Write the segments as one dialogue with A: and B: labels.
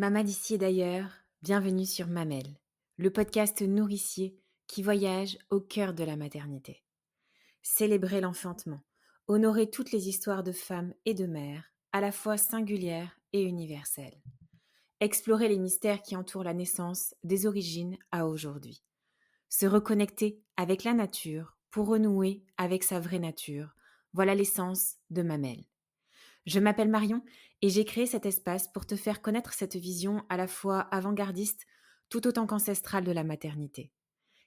A: Maman d'ici et d'ailleurs, bienvenue sur Mamelle, le podcast nourricier qui voyage au cœur de la maternité. Célébrer l'enfantement, honorer toutes les histoires de femmes et de mères, à la fois singulières et universelles. Explorer les mystères qui entourent la naissance des origines à aujourd'hui. Se reconnecter avec la nature pour renouer avec sa vraie nature. Voilà l'essence de Mamelle. Je m'appelle Marion et j'ai créé cet espace pour te faire connaître cette vision à la fois avant-gardiste tout autant qu'ancestrale de la maternité.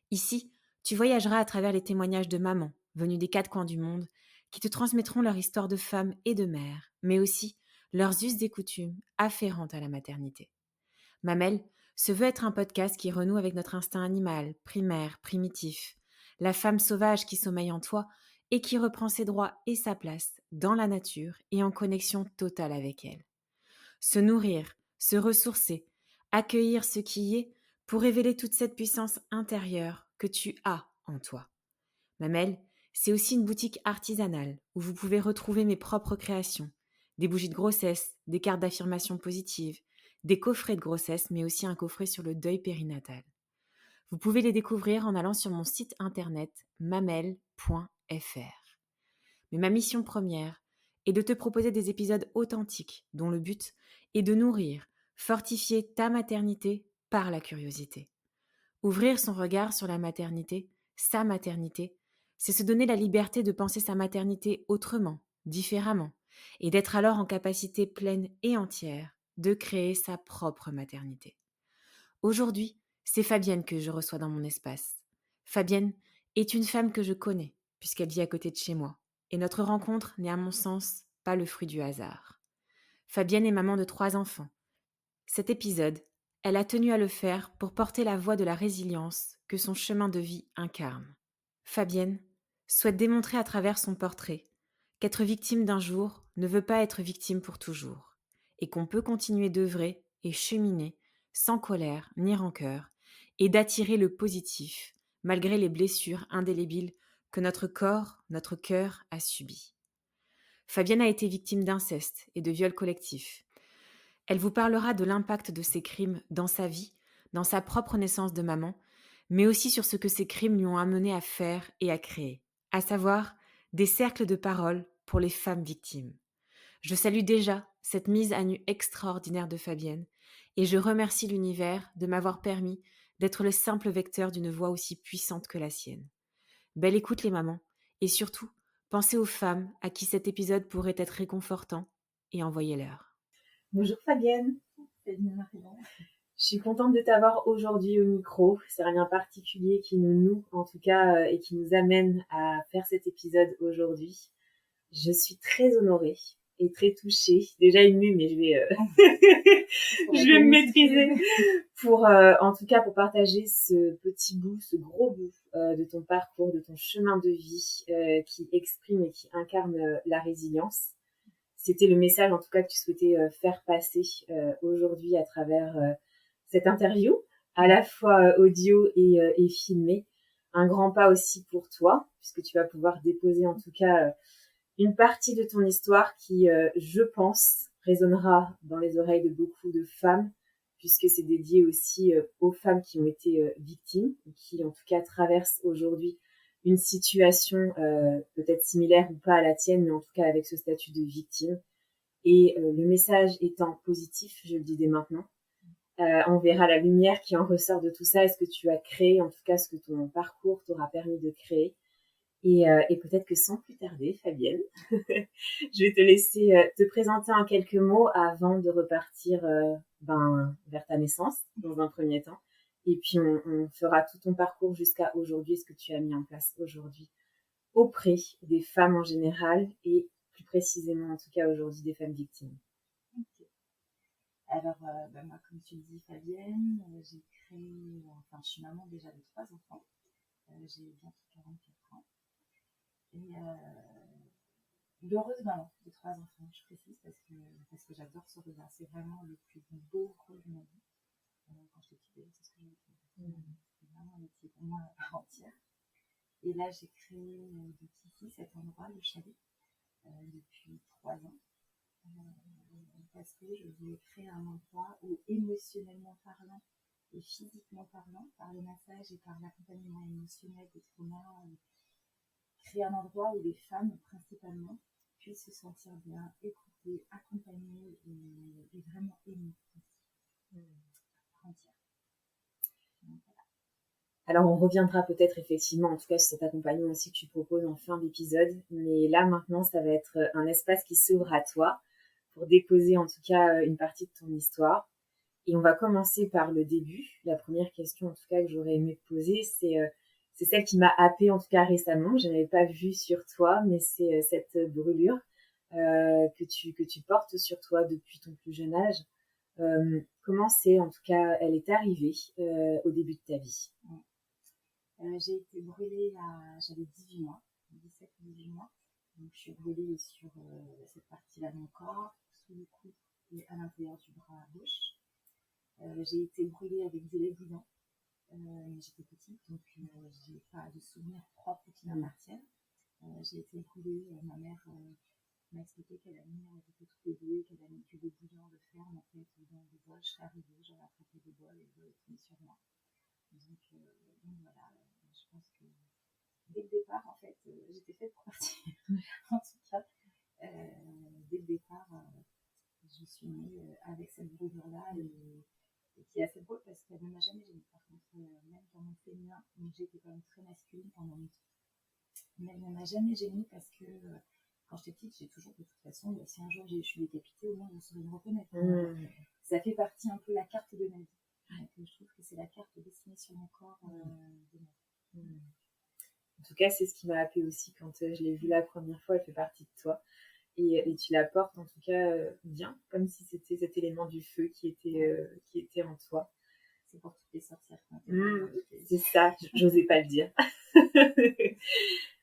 A: Ici, tu voyageras à travers les témoignages de mamans venues des quatre coins du monde qui te transmettront leur histoire de femme et de mère, mais aussi leurs us et coutumes afférentes à la maternité. Mamelle se veut être un podcast qui renoue avec notre instinct animal, primaire, primitif, la femme sauvage qui sommeille en toi et qui reprend ses droits et sa place dans la nature et en connexion totale avec elle. Se nourrir, se ressourcer, accueillir ce qui y est pour révéler toute cette puissance intérieure que tu as en toi. Mamelle, c'est aussi une boutique artisanale où vous pouvez retrouver mes propres créations, des bougies de grossesse, des cartes d'affirmation positive, des coffrets de grossesse, mais aussi un coffret sur le deuil périnatal. Vous pouvez les découvrir en allant sur mon site internet mamelle.fr. Mais ma mission première est de te proposer des épisodes authentiques dont le but est de nourrir, fortifier ta maternité par la curiosité. Ouvrir son regard sur la maternité, sa maternité, c'est se donner la liberté de penser sa maternité autrement, différemment, et d'être alors en capacité pleine et entière de créer sa propre maternité. Aujourd'hui, c'est Fabienne que je reçois dans mon espace. Fabienne est une femme que je connais, puisqu'elle vit à côté de chez moi, et notre rencontre n'est à mon sens pas le fruit du hasard. Fabienne est maman de 3 enfants. Cet épisode, elle a tenu à le faire pour porter la voix de la résilience que son chemin de vie incarne. Fabienne souhaite démontrer à travers son portrait qu'être victime d'un jour ne veut pas être victime pour toujours, et qu'on peut continuer d'œuvrer et cheminer sans colère ni rancœur, et d'attirer le positif malgré les blessures indélébiles que notre corps, notre cœur a subies. Fabienne a été victime d'inceste et de viol collectif. Elle vous parlera de l'impact de ces crimes dans sa vie, dans sa propre naissance de maman, mais aussi sur ce que ces crimes lui ont amené à faire et à créer, à savoir des cercles de parole pour les femmes victimes. Je salue déjà cette mise à nu extraordinaire de Fabienne et je remercie l'univers de m'avoir permis d'être le simple vecteur d'une voix aussi puissante que la sienne. Belle écoute les mamans et surtout, pensez aux femmes à qui cet épisode pourrait être réconfortant et envoyez-leur.
B: Bonjour Fabienne. Salut Marion. Je suis contente de t'avoir aujourd'hui au micro. C'est rien de particulier qui nous noue en tout cas et qui nous amène à faire cet épisode aujourd'hui. Je suis très honorée et très touchée, déjà émue, mais je vais me maîtriser pour en tout cas pour partager ce petit bout, ce gros bout de ton parcours, de ton chemin de vie qui exprime et qui incarne la résilience. C'était le message en tout cas que tu souhaitais faire passer aujourd'hui à travers cette interview, à la fois audio et filmé. Un grand pas aussi pour toi, puisque tu vas pouvoir déposer en tout cas une partie de ton histoire qui, je pense, résonnera dans les oreilles de beaucoup de femmes, puisque c'est dédié aussi aux femmes qui ont été victimes, qui en tout cas traversent aujourd'hui une situation peut-être similaire ou pas à la tienne, mais en tout cas avec ce statut de victime. Et le message étant positif, je le dis dès maintenant, on verra la lumière qui en ressort de tout ça, et ce que tu as créé, en tout cas ce que ton parcours t'aura permis de créer. Et peut-être que sans plus tarder, Fabienne, je vais te laisser te présenter en quelques mots avant de repartir vers ta naissance dans un premier temps. Et puis on fera tout ton parcours jusqu'à aujourd'hui, ce que tu as mis en place aujourd'hui auprès des femmes en général et plus précisément en tout cas aujourd'hui des femmes victimes.
C: Okay. Alors, moi, comme tu le dis, Fabienne, j'ai créé, je suis maman déjà de 3 enfants. J'ai bientôt 44 ans. Et l'heureuse maman de 3 enfants, je précise, parce que j'adore ce rôle. C'est vraiment le plus beau rôle de ma vie. Quand j'étais petite, c'est ce que j'ai fait. C'est vraiment un métier pour moi à entière. Et là, j'ai créé donc ici, cet endroit, le chalet, depuis 3 ans. parce que je voulais créer un endroit où, émotionnellement parlant et physiquement parlant, par le massage et par l'accompagnement émotionnel des traumas, créer un endroit où les femmes, principalement, puissent se sentir bien, écoutées, accompagnées et vraiment aimées entière. Donc, voilà.
B: Alors, on reviendra peut-être effectivement, en tout cas, sur cet accompagnement aussi que tu proposes en fin d'épisode. Mais là, maintenant, ça va être un espace qui s'ouvre à toi pour déposer en tout cas une partie de ton histoire. Et on va commencer par le début. La première question, en tout cas, que j'aurais aimé te poser, c'est celle qui m'a happée, en tout cas récemment. Je n'avais pas vu sur toi, mais c'est cette brûlure que tu portes sur toi depuis ton plus jeune âge. Comment c'est, en tout cas, elle est arrivée au début de ta vie?
C: J'ai été brûlée j'avais 18 mois, 17 ou 18 mois. Donc je suis brûlée sur cette partie-là de mon corps, sous le cou et à l'intérieur du bras gauche. J'ai été brûlée avec des légumes. J'étais petite, donc j'ai pas de souvenirs propres qui m'appartiennent. J'ai été brûlée, ma mère m'a expliqué qu'elle a mis toutes les deux, qu'elle a mis du bouillon de ferme en fait dans le bol. Je suis arrivée, j'avais attrapé le bol et le bol est tombé sur moi. Donc voilà, je pense que dès le départ, en fait, j'étais faite pour partir. En tout cas, dès le départ, je suis née avec cette brûlure-là et qui est assez drôle parce qu'elle ne m'a jamais gênée. Par contre, même dans mon féminin, j'étais quand même très masculine pendant longtemps. Mais elle ne m'a jamais gênée parce que quand j'étais petite, j'ai toujours de toute façon, si un jour je suis décapitée, au moins on saurait me reconnaître. Ça fait partie un peu de la carte de ma vie. Donc, je trouve que c'est la carte dessinée sur mon corps de ma vie.
B: En tout cas, c'est ce qui m'a happée aussi quand je l'ai vue la première fois. Elle fait partie de toi. Et tu la portes en tout cas bien, comme si c'était cet élément du feu qui était en toi.
C: C'est pour toutes les sorcières.
B: C'est ça, j'osais pas le dire.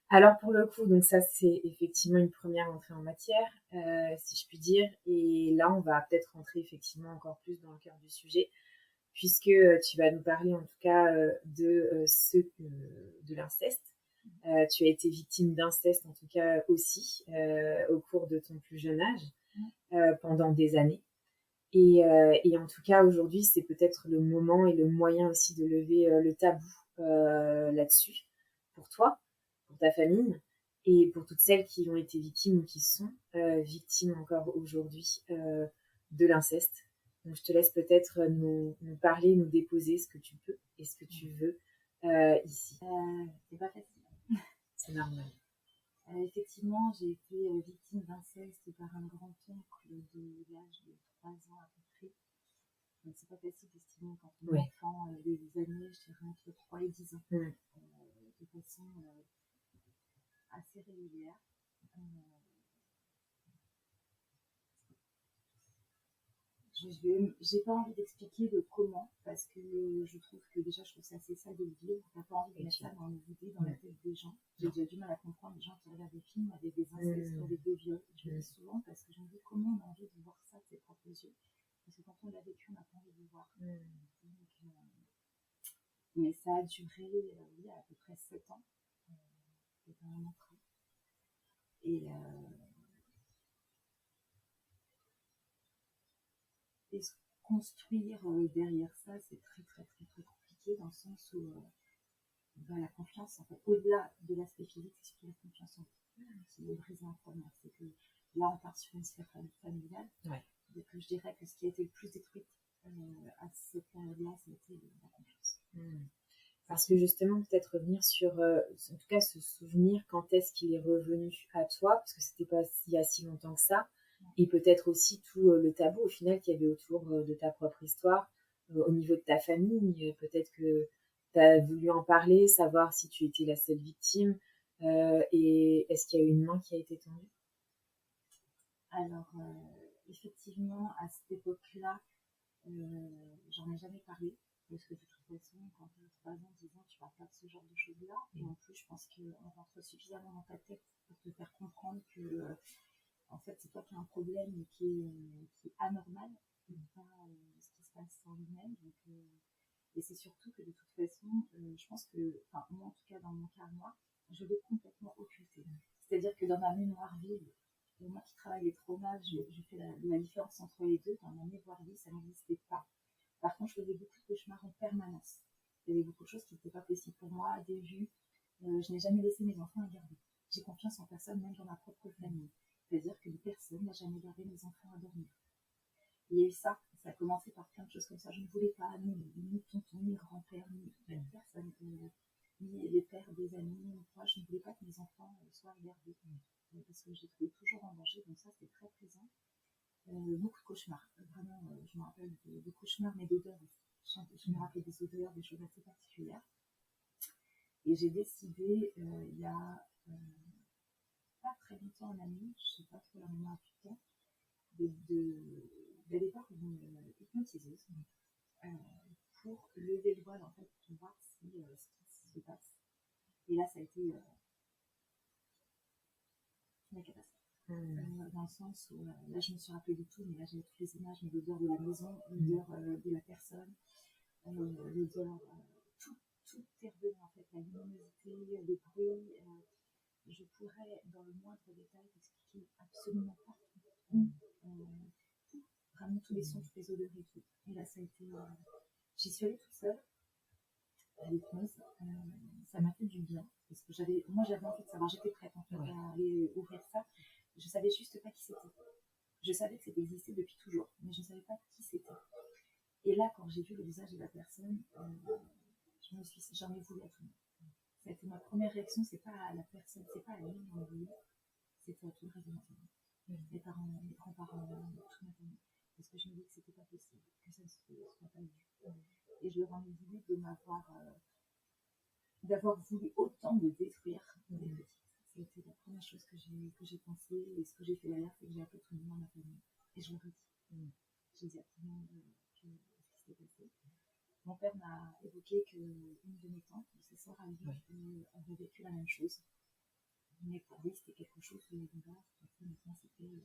B: Alors pour le coup, donc ça c'est effectivement une première entrée en matière, si je puis dire. Et là, on va peut-être rentrer effectivement encore plus dans le cœur du sujet, puisque tu vas nous parler en tout cas de l'inceste. Tu as été victime d'inceste en tout cas aussi au cours de ton plus jeune âge, pendant des années. Et en tout cas aujourd'hui, c'est peut-être le moment et le moyen aussi de lever le tabou là-dessus pour toi, pour ta famille et pour toutes celles qui ont été victimes ou qui sont victimes encore aujourd'hui de l'inceste. Donc je te laisse peut-être nous parler, nous déposer ce que tu peux et ce que tu veux ici.
C: C'est pas facile.
B: C'est normal.
C: Effectivement, j'ai été victime d'inceste par un grand-oncle de l'âge de 3 ans à peu près. Donc, c'est pas facile d'estimer quand on est enfant des années, je dirais entre 3 et 10 ans, de façon assez régulière. J'ai pas envie d'expliquer le comment, parce que je trouve que déjà, je trouve ça assez sale de le dire. On n'a pas envie de mettre ça dans les idées, dans la tête des gens. J'ai déjà du mal à comprendre les gens qui regardent des films avec des incestes, avec des viols. Je le dis souvent parce que je me dis comment on a envie de voir ça de ses propres yeux. Parce que quand on l'a vécu, on n'a pas envie de le voir. Donc, mais ça a duré oui, à peu près 7 ans. C'était un an près. Et se construire derrière ça, c'est très très très très compliqué dans le sens où la confiance, en fait, au-delà de l'aspect physique, c'est surtout la confiance en vous. C'est le brisant en première. C'est que là, on part sur une sphère familiale. Donc, je dirais que ce qui a été le plus détruit à cette période-là, c'était la confiance.
B: Parce que justement, peut-être revenir sur, en tout cas, ce souvenir, quand est-ce qu'il est revenu à toi, parce que c'était pas il y a si longtemps que ça, et peut-être aussi tout le tabou au final qu'il y avait autour de ta propre histoire, au niveau de ta famille, peut-être que tu as voulu en parler, savoir si tu étais la seule victime, et est-ce qu'il y a eu une main qui a été tendue?
C: Alors, effectivement, à cette époque-là, j'en ai jamais parlé. Parce que de toute façon, quand tu as 3 ans, 10 ans, tu parles pas de ce genre de choses-là. Et en plus, je pense qu'on rentre suffisamment dans ta tête pour te faire comprendre que, en fait, c'est toi qui as un problème qui est anormal, et pas ce qui se passe en lui-même. Et c'est surtout que de toute façon, je pense que, enfin, moi en tout cas, dans mon cas, moi, je l'ai complètement occulté. C'est-à-dire que dans ma mémoire vive, moi qui travaille les traumas, je fais la différence entre les deux. Dans mon mémoire vie, ça n'existait pas. Par contre, je faisais beaucoup de cauchemars en permanence. Il y avait beaucoup de choses qui n'étaient pas possibles pour moi, des vues. Je n'ai jamais laissé mes enfants à garder. J'ai confiance en personne, même dans ma propre famille. C'est-à-dire que personne n'a jamais gardé mes enfants à dormir. Il y a eu ça a commencé par plein de choses comme ça. Je ne voulais pas ni tonton, ni grand-père, ni personne, ni les pères des amis. Moi, je ne voulais pas que mes enfants soient gardés. Parce que je les trouvais toujours en danger, donc ça, c'était très présent. Beaucoup de cauchemars. Vraiment, je me rappelle de cauchemars, mais d'odeurs aussi. Je me rappelle des odeurs, des choses assez particulières. Et j'ai décidé, il y a pas très longtemps, en année, je ne sais pas trop la mémoire du temps, d'aller voir une hypnotiseuse pour lever le voile, en fait, pour voir ce qui se passe. Et là, ça a été la catastrophe. Dans le sens où, là, je me suis rappelée de tout, mais là, j'avais toutes les images, mais l'odeur de la maison, l'odeur de la personne, l'odeur, tout est revenu, en fait, la luminosité, le bruit. Je pourrais, dans le moindre détail, expliquer absolument partout. Vraiment tous les sons, toutes les odeurs et tout. Et là, ça a été. J'y suis allée toute seule à l'hypnose. Ça m'a fait du bien. Parce que j'avais envie de savoir, j'étais prête en fait à aller ouvrir ça. Je savais juste pas qui c'était. Je savais que c'était existé depuis toujours, mais je ne savais pas qui c'était. Et là, quand j'ai vu le visage de la personne, j'en ai voulu à tout le monde. Ça a été ma première réaction, c'est pas à la personne, c'est pas à elle que j'en ai voulu, c'était à tout le reste de ma famille. Mes parents, mes grands-parents, toute ma famille. Parce que je me dis que c'était pas possible, que ça ne soit pas vu. Et je leur en ai voulu de d'avoir voulu autant de détruire des petites. C'était la première chose que j'ai pensé, et ce que j'ai fait derrière, c'est que j'ai appelé tout le monde dans ma famille. Et je leur ai dit. J'ai dit à tout le monde ce qui s'était passé. Mon père m'a évoqué qu'une de mes tantes, ses sœurs à lui, avait vécu la même chose. Mais pour lui, c'était quelque chose de bizarre. Maintenant, c'était.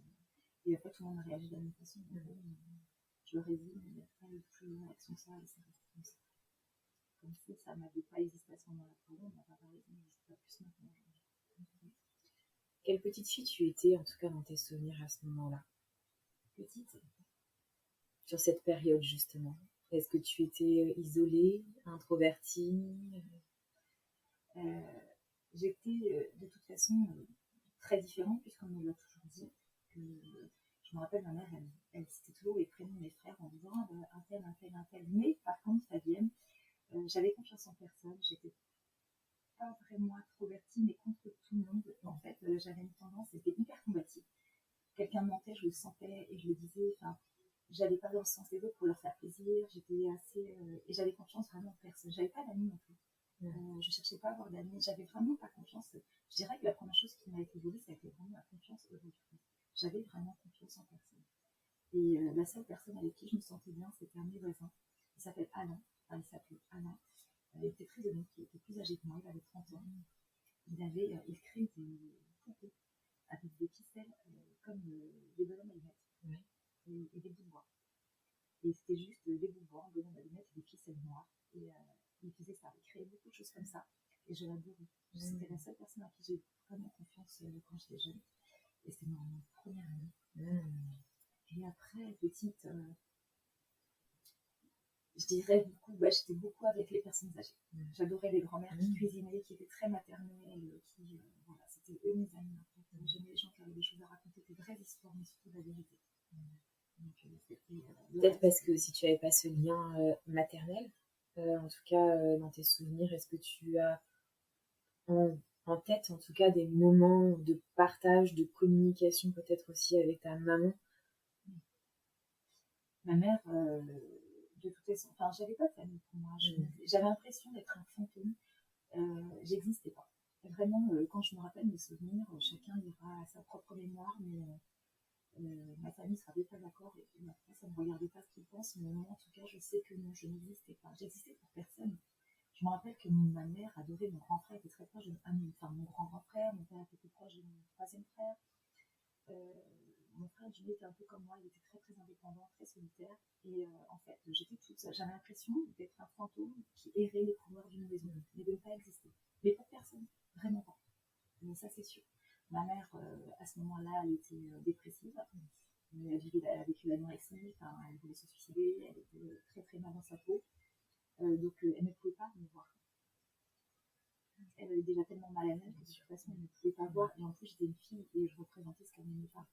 C: Et après, tout le monde a réagi de la même façon. Je leur ai dit, mais il n'y a pas eu plus de réaction que ça, et c'est resté comme ça. Comme si ça n'avait pas existé à ce moment-là pour eux, on n'a pas parlé, ça n'existe pas plus maintenant aujourd'hui.
B: Quelle petite fille tu étais, en tout cas dans tes souvenirs à ce moment-là?
C: Petite.
B: Sur cette période, justement. Est-ce que tu étais isolée, introvertie?
C: J'étais de toute façon très différente, puisqu'on me l'a toujours dit. Je me rappelle, ma mère, elle citait toujours les prénoms de mes frères en disant un tel, un tel, un tel. Mais par contre, Fabienne, j'avais confiance en personne. J'étais pas vraiment introvertie, mais contre tout le monde. En fait, j'avais une tendance, c'était hyper combative. Quelqu'un me mentait, je le sentais et je le disais. Enfin, j'allais pas dans le sens des autres pour leur faire plaisir. J'étais assez et j'avais confiance vraiment en personne. J'avais pas d'amis non plus. Je cherchais pas à avoir d'amis. J'avais vraiment pas confiance. Je dirais que la première chose qui m'a été volée, ça a été vraiment la confiance aujourd'hui. J'avais vraiment confiance en personne. Et la seule personne avec qui je me sentais bien, c'était un de mes voisins. Il s'appelle Alain. Enfin, il s'appelait Alain. Il était très honnête, il était plus âgé que moi, il avait 30 ans. Il créait des poupées avec des ficelles comme des ballons allumettes et des bouts de bois. Et c'était juste des bouts de bois, un ballon allumettes et des ficelles noires. Et il faisait ça, il créait beaucoup de choses comme ça. Et je l'adorais. C'était la seule personne à qui j'ai vraiment confiance quand j'étais jeune. Et c'était ma première année. Et après, petite, je dirais beaucoup, j'étais beaucoup avec les personnes âgées. J'adorais les grands-mères qui cuisinaient, qui étaient très maternelles, voilà, c'était eux mes amis. En fait. J'aimais les gens qui avaient des choses à raconter, des vraies histoires, mais surtout de la vérité.
B: Peut-être parce que si tu n'avais pas ce lien maternel, en tout cas dans tes souvenirs, est-ce que tu as en tête en tout cas des moments de partage, de communication peut-être aussi avec ta maman?
C: Ma mère, de toute façon, enfin, j'avais pas de famille pour moi. J'avais l'impression d'être un fantôme. J'existais pas. Vraiment, quand je me rappelle mes souvenirs, chacun ira à sa propre mémoire, mais ma famille ne sera pas d'accord. Et après, ça ne me regardait pas ce qu'ils pensent, mais moi, en tout cas, je sais que non, je n'existais pas. J'existais pour personne. Je me rappelle que ma mère adorait mon grand frère, était très proche de mon grand frère, mon père était plus proche de mon troisième frère. Mon frère Julie était un peu comme moi, il était très très indépendant, très solitaire. Et en fait, j'étais toute seule. J'avais l'impression d'être un fantôme qui errait les couloirs d'une maison, mais de ne pas exister. Mais pour personne, vraiment pas. Mais ça, c'est sûr. Ma mère, à ce moment-là, elle était dépressive. Elle a vécu l'anorexie, elle voulait se suicider, elle était très très mal dans sa peau. Donc elle ne pouvait pas me voir. Elle avait déjà tellement mal à elle que de toute façon elle ne pouvait pas voir. Et en plus j'étais une fille et je représentais ce qu'elle n'aimait pas.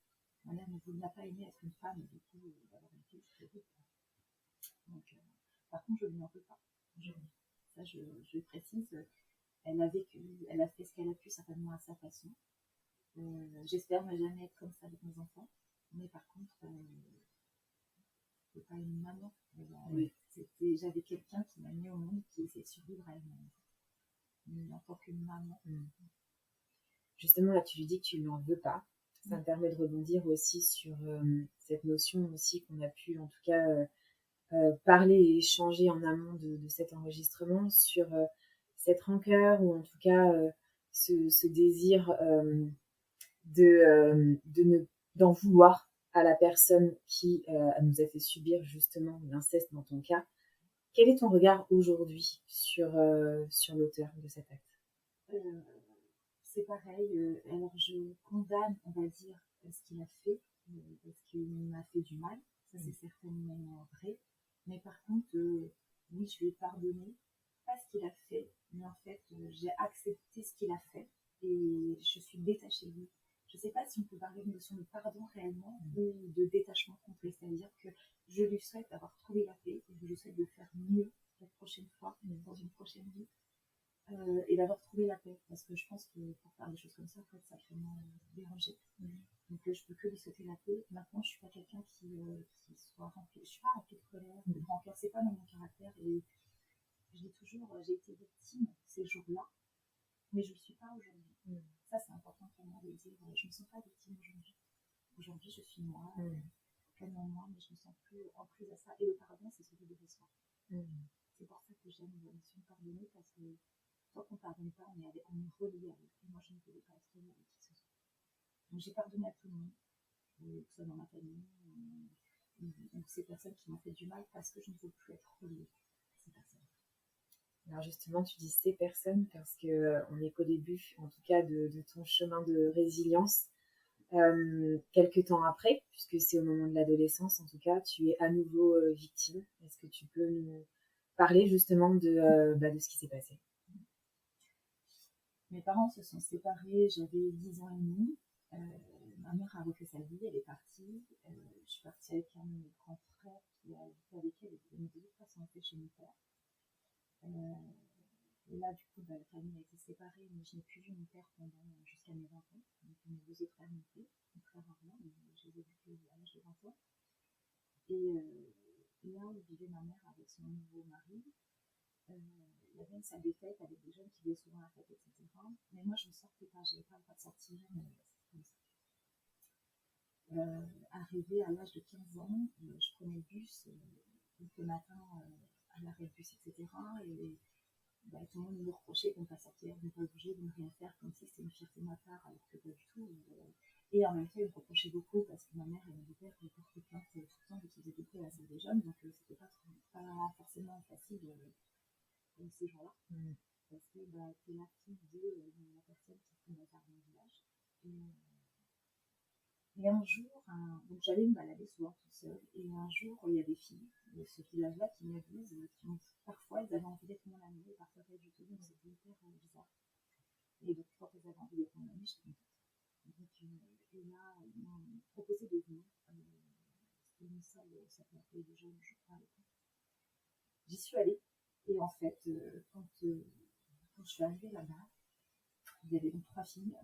C: Ma mère n'a pas aimé être une femme, du coup d'avoir une fille c'était horrible. Donc, par contre je ne lui en veux pas. Ça je précise. Elle a vécu, elle a fait ce qu'elle a pu certainement à sa façon. J'espère ne jamais être comme ça avec mes enfants. Mais par contre, c'est pas une maman.
B: Oui.
C: J'avais quelqu'un qui m'a mis au monde qui essayait de survivre à elle-même. Mais en tant que maman.
B: Justement, là, tu lui dis que tu lui en veux pas. Ça me permet de rebondir aussi sur cette notion aussi qu'on a pu, en tout cas, parler et échanger en amont de cet enregistrement sur cette rancœur ou en tout cas ce désir d'en vouloir à la personne qui nous a fait subir justement l'inceste dans ton cas. Quel est ton regard aujourd'hui sur l'auteur de cet acte?
C: C'est pareil. Alors je condamne, on va dire, ce qu'il a fait, parce qu'il m'a fait du mal. Ça c'est certainement vrai. Mais par contre, oui, je lui ai pardonné, pas ce qu'il a fait, mais en fait, j'ai accepté ce qu'il a fait et je suis détachée de lui. Je ne sais pas si on peut parler de notion de pardon réellement ou de détachement complet, c'est-à-dire que je lui souhaite d'avoir trouvé la paix et je lui souhaite de faire mieux la prochaine fois, dans une prochaine vie, et d'avoir trouvé la paix, parce que je pense que pour faire des choses comme ça, il faut être sacrément dérangé. Donc je peux que lui souhaiter la paix. Maintenant, je suis pas quelqu'un qui soit rempli, je suis pas remplie de colère, de rancœur, c'est pas dans mon caractère. Et je dis toujours, j'ai été victime ces jours-là, mais je ne le suis pas aujourd'hui. Ça, c'est important pour moi de dire, je ne me sens pas victime aujourd'hui. Aujourd'hui, je suis moi, pleinement moi, mais je ne me sens plus en prise à ça. Et le pardon, c'est celui de l'espoir. C'est pour ça que j'aime la notion de pardonner, parce que tant qu'on ne pardonne pas, on est relié avec. Et moi, je ne pouvais pas être relié avec qui que ce soit. Donc, j'ai pardonné à tout le monde, que ce soit dans ma famille, ou ces personnes qui m'ont fait du mal, parce que je ne veux plus être reliée à ces personnes.
B: Alors justement, tu dis ces personnes parce que on est qu'au début, en tout cas, de ton chemin de résilience. Quelques temps après, puisque c'est au moment de l'adolescence, en tout cas, tu es à nouveau victime. Est-ce que tu peux nous parler justement de ce qui s'est passé?
C: Mes parents se sont séparés, j'avais 10 ans et demi. Ma mère a refait sa vie, elle est partie. Je suis partie avec un de mes grands frères qui a habité avec elle et qui est de toute façon été chez mon père. Et là, du coup, la famille a été séparée, mais je n'ai plus vu mon père jusqu'à mes 20 ans. Donc, mes deux autres frères non plus, très rarement, mais je les ai vus à l'âge de 20 ans. Et là où vivait ma mère avec son nouveau mari, il y avait une salle des fêtes avec des jeunes qui venaient souvent à la fête, etc. Mais moi, je ne sortais pas, je n'avais pas le droit de sortir, comme ça. Arrivée à l'âge de 15 ans, je prenais le bus le matin à l'arrêt de bus, etc. Et tout le monde me reprochait de ne pas sortir, de ne pas bouger, de ne rien faire, comme si c'était une fierté de ma part, alors que pas du tout. Et en même temps, ils me reprochaient beaucoup parce que ma mère et mon père portaient plainte tout le temps qu'ils faisaient beaucoup à la salle des jeunes, donc c'était pas forcément facile ces jours-là. Parce que t'es la fille de la personne qui prend la part dans le village. Et un jour, donc j'allais me balader souvent toute seule, et un jour, il y a des filles de ce village-là qui me disent parfois elles avaient envie d'être mon amie, et parfois pas du tout, donc c'était hyper bizarre. Et donc, quand elles avaient envie d'être mon amie, j'étais contente. Et là, ils m'ont proposé de venir. C'était une salle, ça s'appelait déjà le jour à l'époque. J'y suis allée, et en fait, quand je suis arrivée là-bas, il y avait donc 3 filles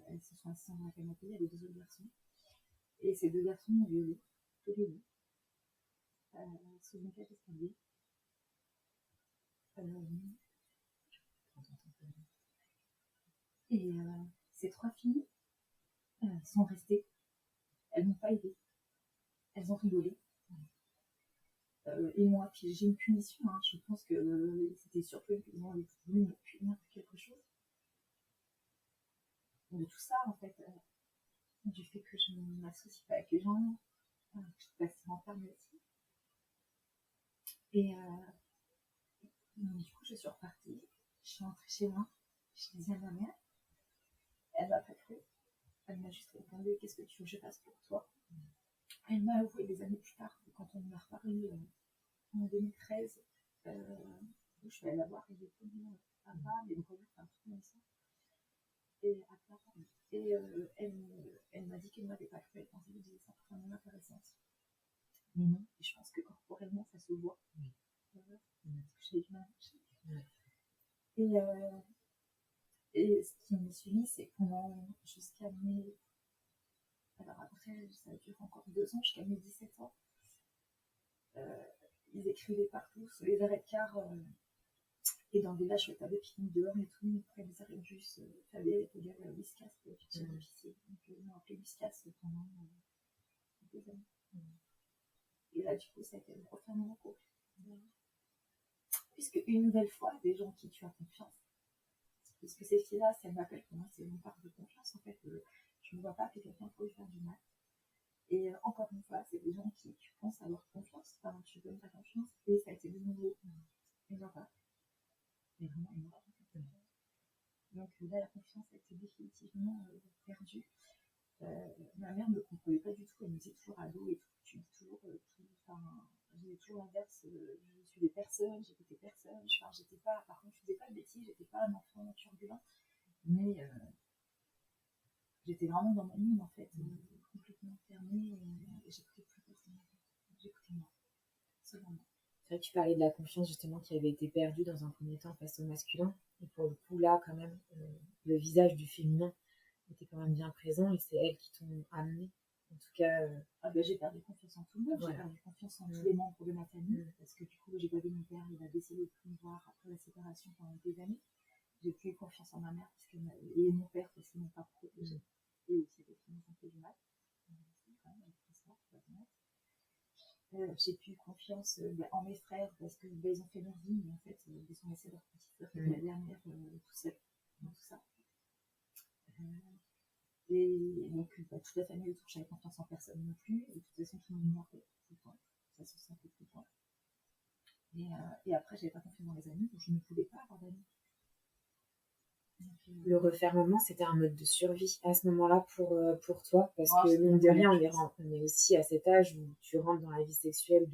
C: elles se sont assises dans la canapé, il y avait 2 autres garçons. Et ces 2 garçons m'ont violée, tous les 2, sous une cage d'escalier. Et ces 3 filles sont restées, elles m'ont pas aidée, elles ont rigolé. Et moi, puis j'ai une punition, je pense que c'était surtout qu'ils ont voulu me punir pour quelque chose. De tout ça, en fait, du fait que je ne m'associe pas avec les gens, je suis passée en ferme aussi. Et du coup, je suis repartie, je suis rentrée chez moi, je disais à ma mère, elle m'a pas cru, Elle m'a juste répondu, qu'est-ce que tu veux que je fasse pour toi? Elle m'a avoué des années plus tard, quand on en a reparlé en 2013, je suis allée la voir et j'ai dit, papa, mais vraiment, c'est un truc comme ça. Et à part, et elle m'a dit qu'elle ne m'avait pas cru, elle pensait que je disais ça pour faire mon intéressante. Mais non, et je pense que corporellement, ça se voit. Oui. Parce que j'ai du mal. Et ce qui me suivi, c'est pendant jusqu'à mes. Alors après, ça dure encore 2 ans, jusqu'à mes 17 ans. Ils écrivaient partout, sur les arrêts de car. Et dans le village, je faisais pique-nique dehors et tout, près des arrêts de bus. Fabien était égal à Whiskas, qui était officier d'officier. Donc, ils m'ont appelé Whiskas pendant des années. Et là, du coup, ça a été le refermement couple. Puisque une nouvelle fois, des gens qui tu as confiance. Puisque ces filles-là, si elles m'appellent, pour moi, c'est une part de confiance. En fait, je ne vois pas appeler quelqu'un pour lui faire du mal. Et encore une fois, c'est des gens qui tu penses avoir confiance, enfin, tu donnes ta confiance, et ça a été de nouveau une horreur. Mais vraiment une horreur. Donc là, la confiance a été définitivement perdue. Ma mère ne me comprenait pas du tout, elle me disait toujours ado et tout, tu dis toujours tout, enfin, je disais toujours l'inverse, je suis des personnes, j'écoutais personne, enfin, j'étais pas, par contre, je faisais pas de bêtises, j'étais pas un enfant turbulent, mais j'étais vraiment dans mon monde en fait, complètement fermée, et j'écoutais plus personne, j'écoutais moi, seulement moi.
B: C'est vrai que tu parlais de la confiance justement qui avait été perdue dans un premier temps face au masculin, et pour le coup là quand même, le visage du féminin était quand même bien présent et c'est elles qui t'ont amené. En tout cas,
C: j'ai perdu confiance en tout le monde, j'ai perdu confiance en tous les membres de ma famille, parce que du coup, j'ai pas vu mon père, il a décidé de plus me voir après la séparation pendant des années. J'ai plus eu confiance en ma mère et mon père parce qu'ils m'ont pas protégé. Et aussi parce qu'ils nous ont fait du mal. J'ai plus eu confiance en mes frères parce que ils ont fait leur vie, mais en fait, ils sont laissés leur petite sœur qui était la dernière tout seul dans tout ça. Et donc, toute la famille autour, j'avais confiance en personne non plus. Et de toute façon, tout le monde mentait tout le temps. Ça se sentait tout le temps. Et après, j'avais pas confiance dans les amis, donc je ne pouvais pas avoir d'amis.
B: Le refermement, c'était un mode de survie à ce moment-là pour toi, parce que mine de rien, on est aussi à cet âge où tu rentres dans la vie sexuelle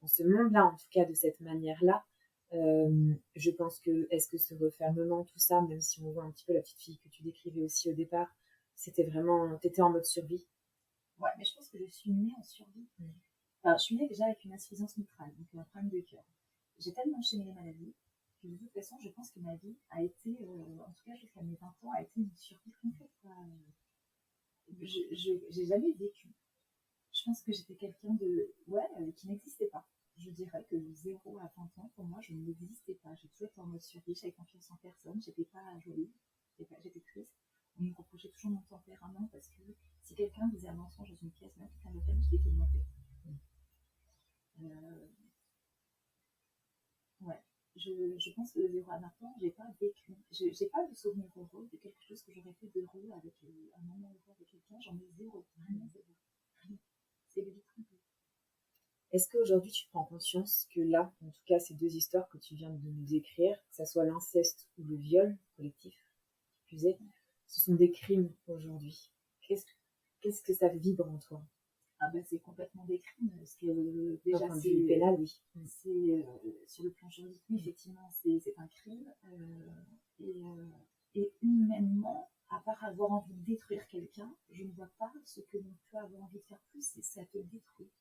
B: dans ce monde-là, en tout cas de cette manière-là. Je pense que, est-ce que ce refermement, tout ça, même si on voit un petit peu la petite fille que tu décrivais aussi au départ, c'était vraiment, t'étais en mode survie?
C: Ouais, mais je pense que je suis née en survie. Enfin, je suis née déjà avec une insuffisance mitrale, donc un problème de cœur. J'ai tellement enchaîné les maladies que de toute façon, je pense que ma vie a été, en tout cas jusqu'à mes 20 ans, a été une survie complète. J'ai jamais vécu. Je pense que j'étais quelqu'un qui n'existait pas. Je dirais que de 0 à 20 ans, pour moi, je n'existais pas. J'ai toujours été en mode survie, j'avais confiance en personne, j'étais pas jolie, j'étais triste. On me reprochait toujours mon tempérament parce que si quelqu'un disait un mensonge dans une pièce, même quelqu'un de la famille, je l'étais mentais. Ouais. Je pense que de 0 à 20 ans, j'ai pas vécu. J'ai pas de souvenir heureux de quelque chose que j'aurais fait d'heureux avec un moment heureux avec quelqu'un. J'en ai zéro. Vraiment zéro. Rien. C'est le vite trompé.
B: Est-ce qu'aujourd'hui tu prends conscience que là, en tout cas ces deux histoires que tu viens de nous décrire, que ce soit l'inceste ou le viol collectif, qui plus est, ce sont des crimes aujourd'hui. Qu'est-ce que ça vibre en toi?
C: C'est complètement des crimes. Parce que déjà, c'est
B: pénal, oui.
C: C'est sur le plan juridique, oui, effectivement, c'est un crime. Et humainement, à part avoir envie de détruire quelqu'un, je ne vois pas ce que l'on peut avoir envie de faire plus, c'est ça te détruit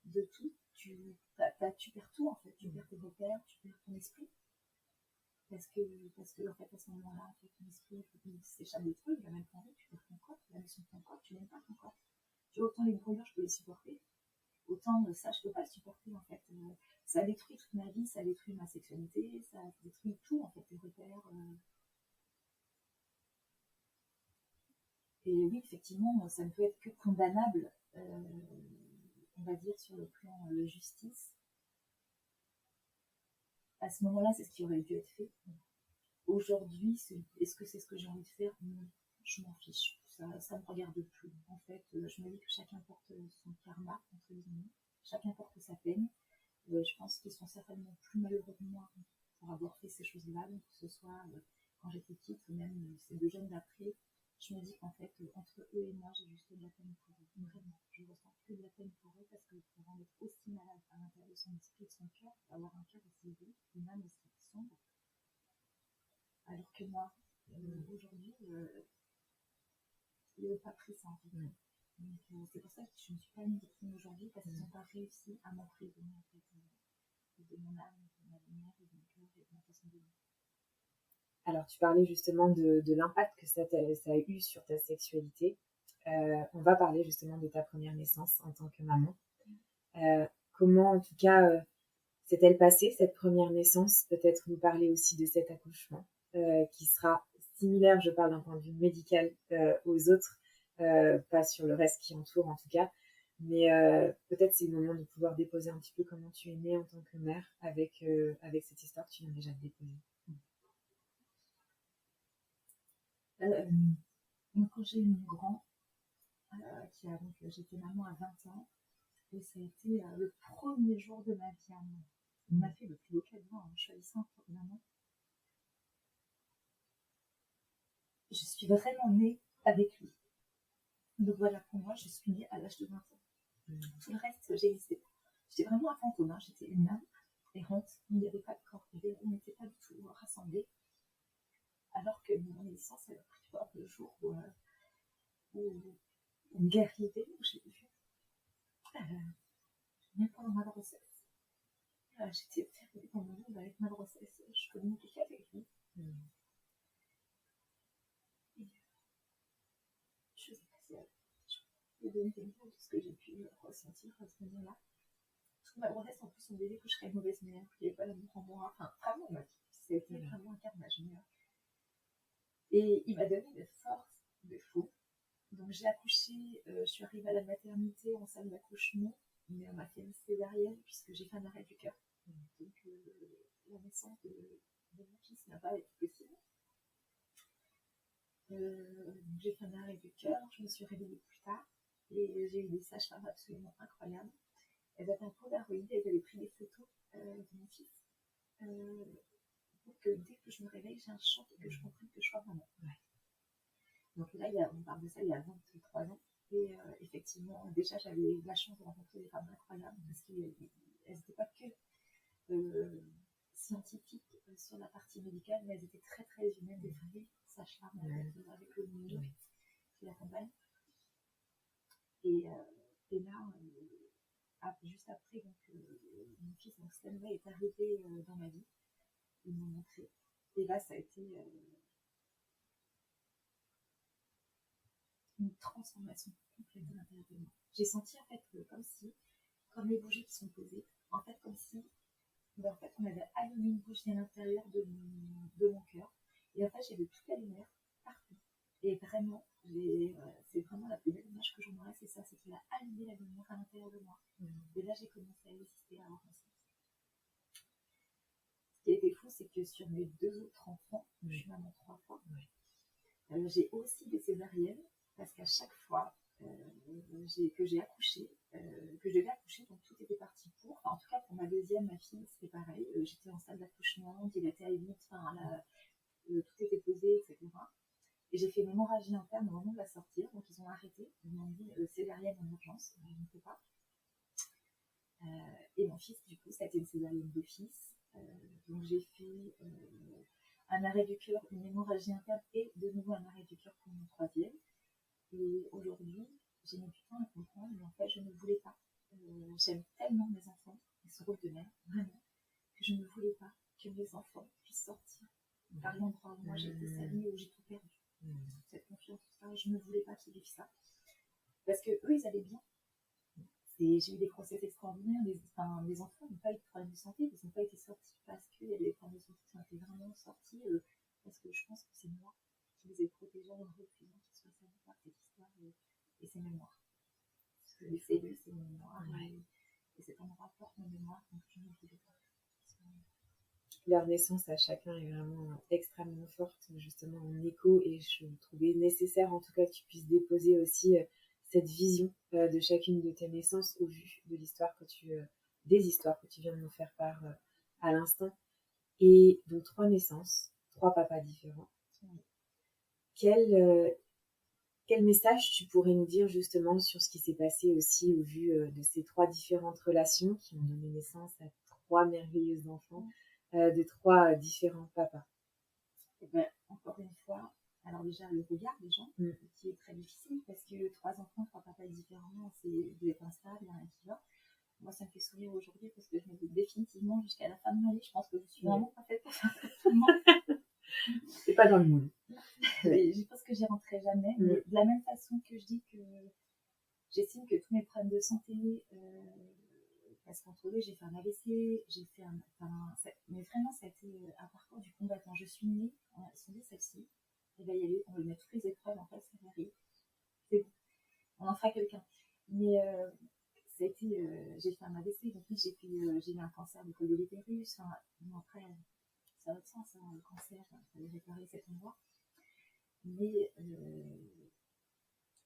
C: de tout. Tu perds tout en fait, tu perds tes repères, tu perds ton esprit. Parce que en fait, à ce moment-là, en fait, ton esprit s'échappe de trucs, il va même prendre, tu perds ton corps, la notion de ton corps, tu n'aimes pas ton corps. Tu vois, autant les brûlures, je peux les supporter, autant ça, je peux pas le supporter en fait. Ça détruit toute ma vie, ça détruit ma sexualité, ça détruit tout en fait, tes repères. Et oui, effectivement, ça ne peut être que condamnable, on va dire, sur le plan justice. À ce moment-là, c'est ce qui aurait dû être fait. Aujourd'hui, est-ce que c'est ce que j'ai envie de faire? Non, je m'en fiche. Ça me regarde plus. En fait, je me dis que chacun porte son karma, entre guillemets. Chacun porte sa peine. Je pense qu'ils sont certainement plus malheureux que moi pour avoir fait ces choses-là, que ce soit quand j'étais petite ou même ces deux jeunes d'après. je me dis qu'en fait, entre eux et moi, j'ai juste de la peine pour eux. Vraiment, je ressens que de la peine pour eux parce que pour en être aussi malade à l'intérieur de son esprit et de son cœur, avoir un cœur aussi doux, une âme aussi sombre, alors que moi, aujourd'hui, ils n'ont pas pris ça en fait. Donc, c'est pour ça que je ne suis pas une victime aujourd'hui parce qu'ils n'ont pas réussi à m'emprisonner en fait, de mon âme, de ma lumière, de mon cœur et de ma façon de vivre.
B: Alors, tu parlais justement de l'impact que ça a eu sur ta sexualité. On va parler justement de ta première naissance en tant que maman. Comment, en tout cas, s'est-elle passée, cette première naissance? Peut-être nous parler aussi de cet accouchement qui sera similaire, je parle d'un point de vue médical, aux autres, pas sur le reste qui entoure en tout cas. Mais peut-être c'est le moment de pouvoir déposer un petit peu comment tu es née en tant que mère avec cette histoire que tu viens déjà de déposer.
C: Donc, quand j'ai eu mon grand, j'étais maman à 20 ans, et ça a été le premier jour de ma vie à moi. Il m'a fait le plus beau cadeau en choisissant pour maman. Je suis vraiment née avec lui. Donc voilà, pour moi, je suis née à l'âge de 20 ans. Tout le reste, j'existais pas. J'étais vraiment un fantôme, hein. J'étais une âme errante, il n'y avait pas de corps, on n'était pas du tout rassemblés. Alors que mon naissance, elle a pris fort le jour où une guerre arrivée, où j'ai vu, même pendant ma grossesse, j'étais fermée dans mon monde avec ma grossesse, je communiquais qu'avec lui. Et je sais pas si je peux donner des mots de ce que j'ai pu ressentir à ce moment-là. Parce que ma grossesse, en plus, on disait que je serais mauvaise mère, qu'il n'y avait pas d'amour en moi. Enfin, vraiment, c'était vraiment un carnage. Et il m'a donné une force de fou. Donc j'ai accouché, je suis arrivée à la maternité en salle d'accouchement, mais on m'a fait une césarienne puisque j'ai fait un arrêt du cœur. Donc la naissance de mon fils n'a pas été possible. J'ai fait un arrêt du cœur, je me suis réveillée plus tard et j'ai eu des sages-femmes absolument incroyables. Elles avaient un polaroid, elles avaient pris des photos de mon fils pour que dès que je me réveille, j'ai un choc et que je comprenne que je sois maman. Donc là, on parle de ça il y a 23 ans. Et effectivement, déjà, j'avais eu la chance de rencontrer des femmes incroyables parce qu'elles n'étaient pas que scientifiques sur la partie médicale, mais elles étaient très très humaines, des vraies sages-femmes avec le milieu qui l'accompagne. Et là, juste après, mon fils, Stanley, est arrivé dans ma vie. Ils m'ont montré. Et là, ça a été une transformation complète de l'intérieur de moi. J'ai senti en fait comme les bougies qui sont posées, en fait comme si on avait allumé une bougie à l'intérieur de mon cœur. Et en fait, j'avais toute la lumière partout. Et vraiment, c'est vraiment la plus belle image que j'en aurais, c'est ça, c'est qu'il a allumé la lumière à l'intérieur de moi. Et là, j'ai commencé à exister, à avoir conscience. Ce qui a été fou, c'est que sur mes 2 autres enfants, je suis maman 3 fois, j'ai aussi des césariennes, parce qu'à chaque fois que j'ai accouché, que je devais accoucher, donc tout était parti pour. Enfin, en tout cas, pour ma deuxième, ma fille, c'était pareil. J'étais en salle d'accouchement, dilatée à 8, tout était posé, etc. Et j'ai fait une hémorragie interne au moment de la sortir, donc ils ont arrêté. Ils m'ont dit césarienne en urgence, je ne peux pas. Et mon fils, du coup, ça a été une césarienne d'office. Donc j'ai fait un arrêt du cœur, une hémorragie interne et de nouveau un arrêt du cœur pour mon troisième. Et aujourd'hui, j'ai mis du temps à comprendre, mais en fait, je ne voulais pas. J'aime tellement mes enfants et ce rôle de mère, vraiment, que je ne voulais pas que mes enfants puissent sortir par l'endroit où moi j'ai été salie, où j'ai tout perdu. Cette confiance, tout ça, je ne voulais pas qu'ils vivent ça. Parce que eux, ils allaient bien. J'ai eu des grossesses extraordinaires. Les enfants n'ont pas eu de problème de santé, ils n'ont pas été sortis parce qu'il y avait des problèmes de santé qui ont été vraiment sortis. Parce que je pense que c'est moi qui les ai protégés en refusant qu'ils soient salis par cette histoire et ces mémoires. Parce que les cellules, c'est mes mémoires. Et cet endroit porte mes mémoires, donc je ne voulais pas.
B: Leur naissance à chacun est vraiment extrêmement forte, justement en écho, et je trouvais nécessaire en tout cas que tu puisses déposer aussi cette vision de chacune de tes naissances au vu de des histoires que tu viens de nous faire part à l'instant. Et donc 3 naissances, 3 papas différents. Quelle Quel message tu pourrais nous dire justement sur ce qui s'est passé aussi au vu de ces 3 différentes relations qui ont donné naissance à 3 merveilleux enfants, de 3 différents papas?
C: Et ben, encore une fois, alors déjà le regard des gens, qui est très difficile parce que 3 enfants, 3 papas différents, c'est vous êtes instable, il n'y a rien qui va. Moi, ça me fait sourire aujourd'hui parce que je me dis définitivement jusqu'à la fin de ma vie, je pense que je suis vraiment pas faite pour faire ça tout le monde.
B: C'est pas dans le moule.
C: Je pense que j'y rentrerai jamais. Mais de la même façon que je dis que j'estime que tous mes problèmes de santé, parce qu'entre eux, j'ai fait un AVC, j'ai fait mais vraiment, ça a été un parcours du combattant. Je suis née, ils sont dit celle-ci, et ben, on va lui mettre toutes les épreuves, en fait, ça arrive. C'est bon, on en fera quelqu'un. Mais ça a été, j'ai fait un AVC, donc oui, j'ai eu un cancer du col de l'utérus. Enfin, bon, après, ça va de sens, hein, le cancer, il fallait réparer cet endroit. Mais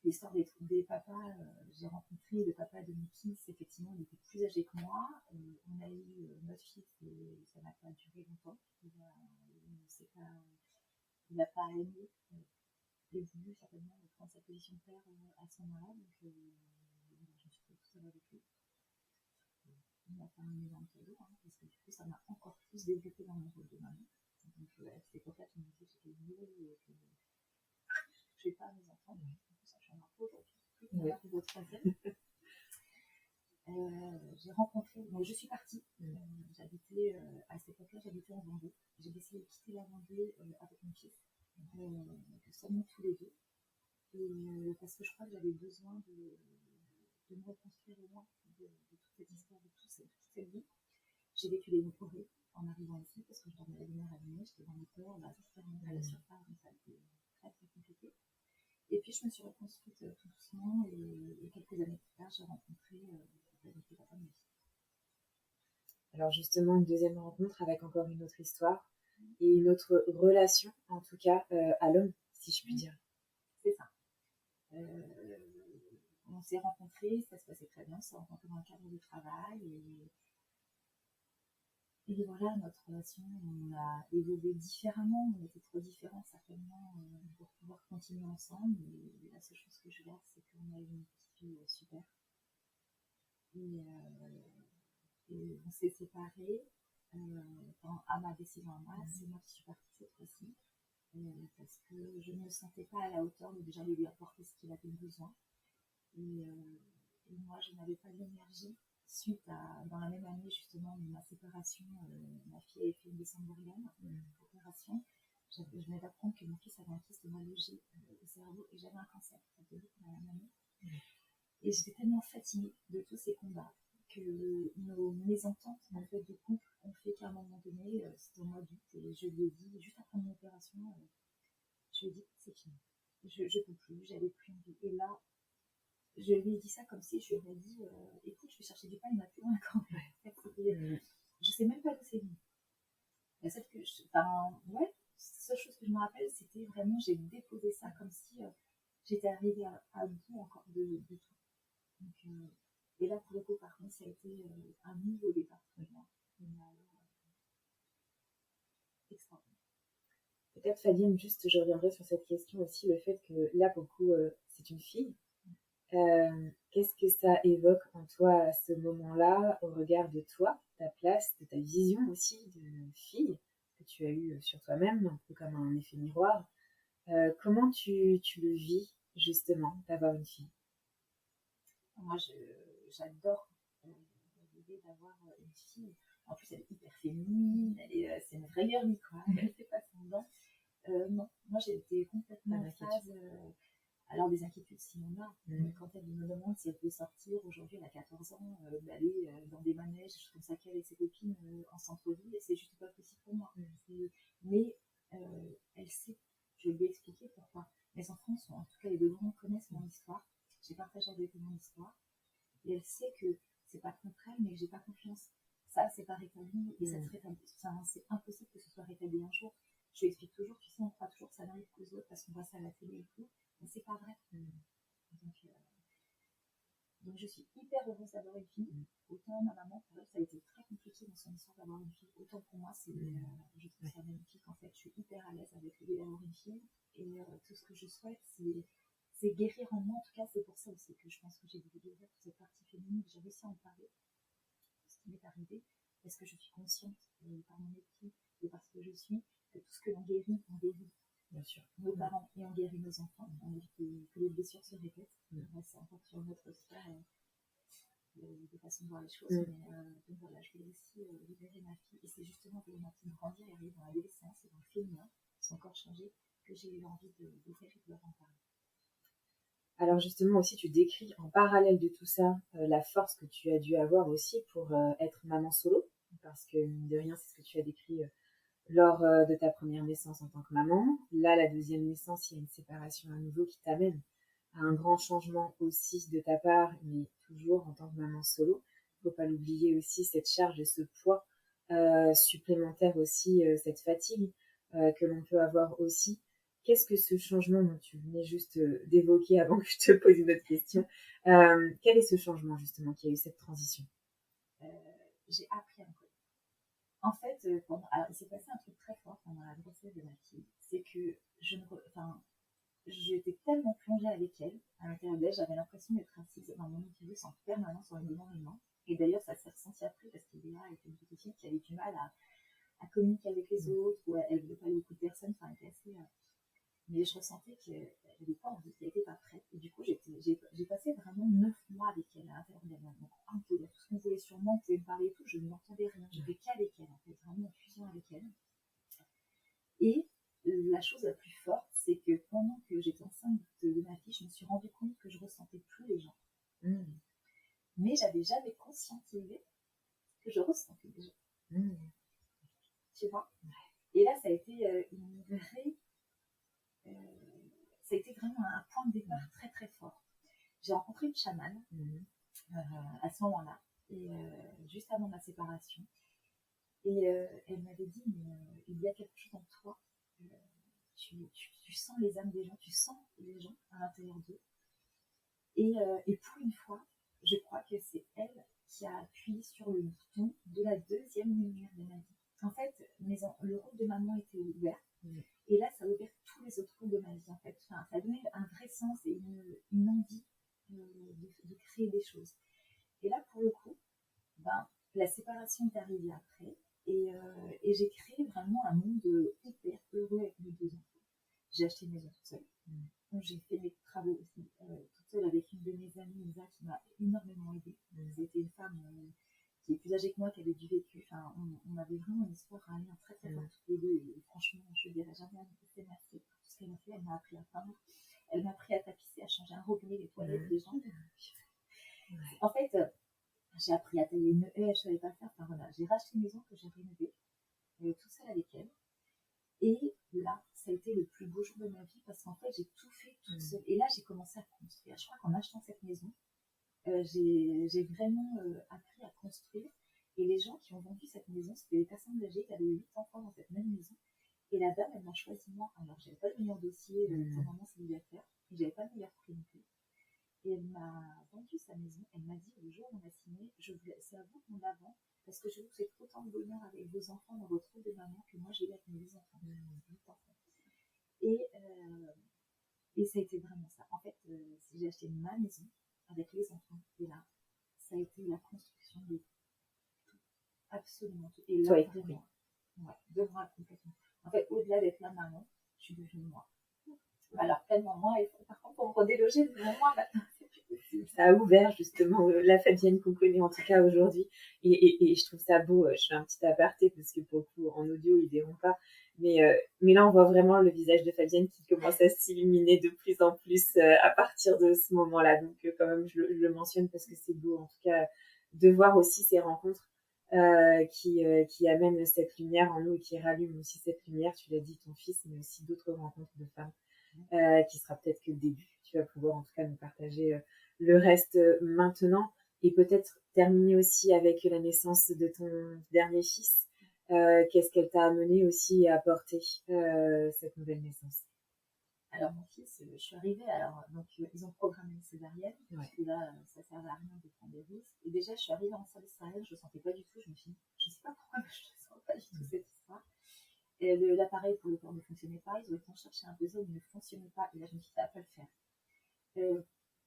C: l'histoire des papas, j'ai rencontré le papa de mes fils, effectivement, il était plus âgé que moi. On a eu notre fils, et ça n'a pas duré longtemps. Il n'a pas aimé les voulu certainement prendre sa position de père à ce moment-là. Donc, je me suis retrouvée tout seule avec lui. Il m'a fait un énorme cadeau, hein, parce que du coup, ça m'a encore plus développé dans mon rôle de maman. Donc, à cette époque-là, tout le monde disait que j'étais nulle et que je ne touchais pas à mes enfants. Donc, ça change un peu aujourd'hui. On arrive au troisième. J'ai rencontré, donc je suis partie. J'habitais, à cette époque-là, j'habitais en Vendée. J'ai décidé de quitter la Vendée avec mon fils, seulement tous les deux. Et parce que je crois que j'avais besoin de me reconstruire au moins de toute cette histoire, de toute cette vie. J'ai vécu des naufrages en arrivant ici parce que je dormais la lumière allumée, j'étais dans mes peurs, la vie qui remontait à la surface, donc ça a été très très compliqué. Et puis je me suis reconstruite tout doucement et quelques années plus tard, j'ai rencontré le papa de ma fille.
B: Alors justement, une deuxième rencontre avec encore une autre histoire et une autre relation, en tout cas à l'homme, si je puis dire.
C: C'est ça. On s'est rencontrés, ça se passait très bien, on s'est rencontrés dans le cadre du travail et voilà, notre relation, on a évolué différemment, on était trop différents certainement pour pouvoir continuer ensemble. Et la seule chose que je garde, c'est qu'on a eu une petite fille super. Et on s'est séparés à ma décision à moi. C'est moi qui suis partie cette fois-ci parce que je ne me sentais pas à la hauteur de déjà lui apporter ce qu'il avait besoin. Et moi, je n'avais pas d'énergie suite à, dans la même année justement de ma séparation, ma fille avait fait une descente d'organes, opération. Je venais d'apprendre que mon fils avait un kyste mal logé au cerveau et j'avais un cancer. Ça fait beaucoup dans la même année. Et j'étais tellement fatiguée de tous ces combats que nos mésententes en fait de couple ont fait qu'à un moment donné, c'était au mois d'août, et je lui ai dit, juste après mon opération, je lui ai dit c'est fini. Je peux plus, j'avais plus envie. Et là, je lui ai dit ça comme si je lui avais dit écoute, je vais chercher du pain, il m'a plus loin quand même. Je sais même pas d'où c'est venu. La seule seule chose que je me rappelle, c'était vraiment, j'ai déposé ça comme si j'étais arrivée à bout encore de tout. Donc, et là, pour le coup, par contre, ça a été un nouveau départ pour moi. Extraordinaire.
B: Peut-être, Fabienne, juste, je reviendrai sur cette question aussi, le fait que là, pour le coup, c'est une fille. Qu'est-ce que ça évoque en toi à ce moment-là, au regard de toi, ta place, de ta vision aussi de fille que tu as eue sur toi-même, un peu comme un effet miroir. Comment tu le vis, justement, d'avoir une fille?
C: Moi, j'adore l'idée d'avoir une fille. En plus, elle est hyper féminine, c'est une vraie girlie, quoi. Elle fait pas semblant. Non, moi, j'ai été complètement en phase. Alors, des inquiétudes, si on a. Mais quand elle me demande si elle peut sortir, aujourd'hui, elle a 14 ans, d'aller dans des manèges, choses comme ça, qu'elle avec ses copines en centre-ville, c'est juste pas possible pour moi. Mais elle sait, je lui ai expliqué pourquoi. Mes enfants sont, en tout cas, les deux grands connaissent mon histoire. J'ai partagé avec eux mon histoire. Et elle sait que c'est pas contre elle, mais que j'ai pas confiance. Ça, c'est pas rétabli et ça se rétablit. C'est impossible que ce soit rétabli un jour. Je lui explique toujours, tu sais, on croit toujours que ça n'arrive qu'aux autres parce qu'on voit ça à la télé et tout, mais c'est pas vrai. Donc je suis hyper heureuse d'avoir une fille. Autant ma maman, pour elle, ça a été très compliqué dans son histoire d'avoir une fille. Autant pour moi, je trouve ça magnifique en fait. Je suis hyper à l'aise avec l'idée d'avoir une fille. Et tout ce que je souhaite, c'est guérir en moi, en tout cas, c'est pour ça aussi que je pense que j'ai voulu guérir toute cette partie féminine, que j'ai réussi à en parler, ce qui m'est arrivé, parce que je suis consciente, par mon équipe, et parce que je suis, que tout ce que l'on guérit, on guérit. Bien sûr. Nos parents, et on guérit nos enfants, on évite que les blessures se répètent. Là, c'est encore sur notre sphère de façon de voir les choses, mais donc voilà, je voulais aussi libérer ma fille, et c'est justement de ma fille grandir et arriver dans l'adolescence et dans le féminin, son corps changé, que j'ai eu envie d'ouvrir et de leur en parler.
B: Alors justement aussi, tu décris en parallèle de tout ça la force que tu as dû avoir aussi pour être maman solo, parce que mine de rien, c'est ce que tu as décrit lors de ta première naissance en tant que maman. Là, la deuxième naissance, il y a une séparation à nouveau qui t'amène à un grand changement aussi de ta part, mais toujours en tant que maman solo. Il ne faut pas l'oublier aussi, cette charge et ce poids supplémentaire aussi, cette fatigue que l'on peut avoir aussi. Qu'est-ce que ce changement dont tu venais juste d'évoquer avant que je te pose une autre question, quel est ce changement justement qui a eu cette transition?
C: J'ai appris à me connaître. En fait, alors, il s'est passé un truc très fort pendant la grossesse de ma fille, c'est que j'étais tellement plongée avec elle, à l'intérieur d'elle, j'avais l'impression d'être assise dans mon utérus en permanence sur énormément. Et d'ailleurs, ça s'est ressenti après parce que Léa était une petite fille qui avait du mal à communiquer avec les autres, ou elle ne voulait pas beaucoup de personnes, enfin, elle était assez. Mais je ressentais qu'elle n'avait pas envie, qu'elle n'était pas prête. Et du coup, j'ai passé vraiment 9 mois avec elle à l'intérieur d'elle-même. Donc, on pouvait dire tout ce qu'on voulait sur moi, on pouvait me parler et tout, je n'entendais rien. J'étais qu'avec elle, en fait, vraiment en fusion avec elle. Et la chose la plus forte, c'est que pendant que j'étais enceinte de ma fille, je me suis rendu compte que je ressentais plus les gens. Mais j'avais jamais conscientisé que je ressentais les gens. Tu vois? Et là, ça a été une vraie. Ça a été vraiment un point de départ très très fort. J'ai rencontré une chamane à ce moment-là, et juste avant ma séparation. Et elle m'avait dit, mais il y a quelque chose en toi. Tu sens les âmes des gens, tu sens les gens à l'intérieur d'eux. Et pour une fois, je crois que c'est elle qui a appuyé sur le bouton de la deuxième lumière de ma vie. En fait, le rôle de maman était ouvert. Et là, ça a ouvert tous les autres rôles de ma vie, en fait. Enfin, ça a donné un vrai sens et une envie de créer des choses. Et là, pour le coup, la séparation est arrivée après. Et j'ai créé vraiment un monde hyper heureux avec mes 2 enfants. J'ai acheté une maison toute seule. Donc, j'ai fait mes travaux aussi toute seule avec une de mes amies, Lisa, qui m'a énormément aidée. C'était une femme qui est plus âgée que moi, qui avait du vécu. Enfin, on avait vraiment une histoire, un lien très très fort toutes les deux. Et franchement, je ne dirais jamais assez merci pour tout ce qu'elle a fait. Elle m'a appris à peindre, elle m'a appris à tapisser, à changer un robinet, les toilettes des gens. En fait, j'ai appris à tailler une haie, je ne savais pas faire. Enfin voilà, j'ai racheté une maison que j'ai rénovée, tout seul avec elle. Et là, ça a été le plus beau jour de ma vie parce qu'en fait, j'ai tout fait toute seule. Et là, j'ai commencé à construire. Je crois qu'en achetant cette maison, j'ai vraiment appris à construire. Et les gens qui ont vendu cette maison, c'était des personnes âgées qui avaient 8 enfants dans cette même maison. Et la dame, elle m'a choisi moi. Alors, j'avais pas le meilleur dossier pour maman célibataire. Et j'avais pas le meilleur prix non plus. Et elle m'a vendu sa maison. Elle m'a dit, le jour où on a signé, c'est à vous qu'on la vend. Parce que je vous souhaite autant de bonheur avec vos enfants dans votre rôle de maman que moi j'ai eu avec mes 8 enfants. Et ça a été vraiment ça. En fait, j'ai acheté ma maison avec les enfants. Et là, ça a été la construction de tout. Absolument tout. Et là, vraiment, de moi complètement. En fait, au-delà d'être la maman, je suis devenue moi. Alors, pleinement moi, et par contre, pour me redéloger de mon moi, maintenant, c'est plus possible.
B: Ça a ouvert justement la Fabienne qu'on connaît en tout cas aujourd'hui. Et je trouve ça beau. Je fais un petit aparté parce que pour le coup, en audio, ils ne verront pas. Mais là, on voit vraiment le visage de Fabienne qui commence à s'illuminer de plus en plus à partir de ce moment-là. Donc, quand même, je le mentionne parce que c'est beau, en tout cas, de voir aussi ces rencontres qui amènent cette lumière en nous et qui rallument aussi cette lumière. Tu l'as dit, ton fils, mais aussi d'autres rencontres de femmes qui sera peut-être que le début. Tu vas pouvoir en tout cas nous partager le reste maintenant et peut-être terminer aussi avec la naissance de ton dernier fils. Qu'est-ce qu'elle t'a amené aussi à apporter cette nouvelle naissance?
C: Alors mon fils, je suis arrivée, donc ils ont programmé une césarienne, parce que là ça servait à rien de prendre des risques. Et déjà je suis arrivée en salle de césarienne, je ne sentais pas du tout, je me suis dit, je ne sais pas pourquoi, mais je ne sens pas du tout cette histoire. Et l'appareil pour le corps ne fonctionnait pas, ils ont été en chercher un deuxième, il ne fonctionnait pas, et là je me suis dit, ça va pas le faire.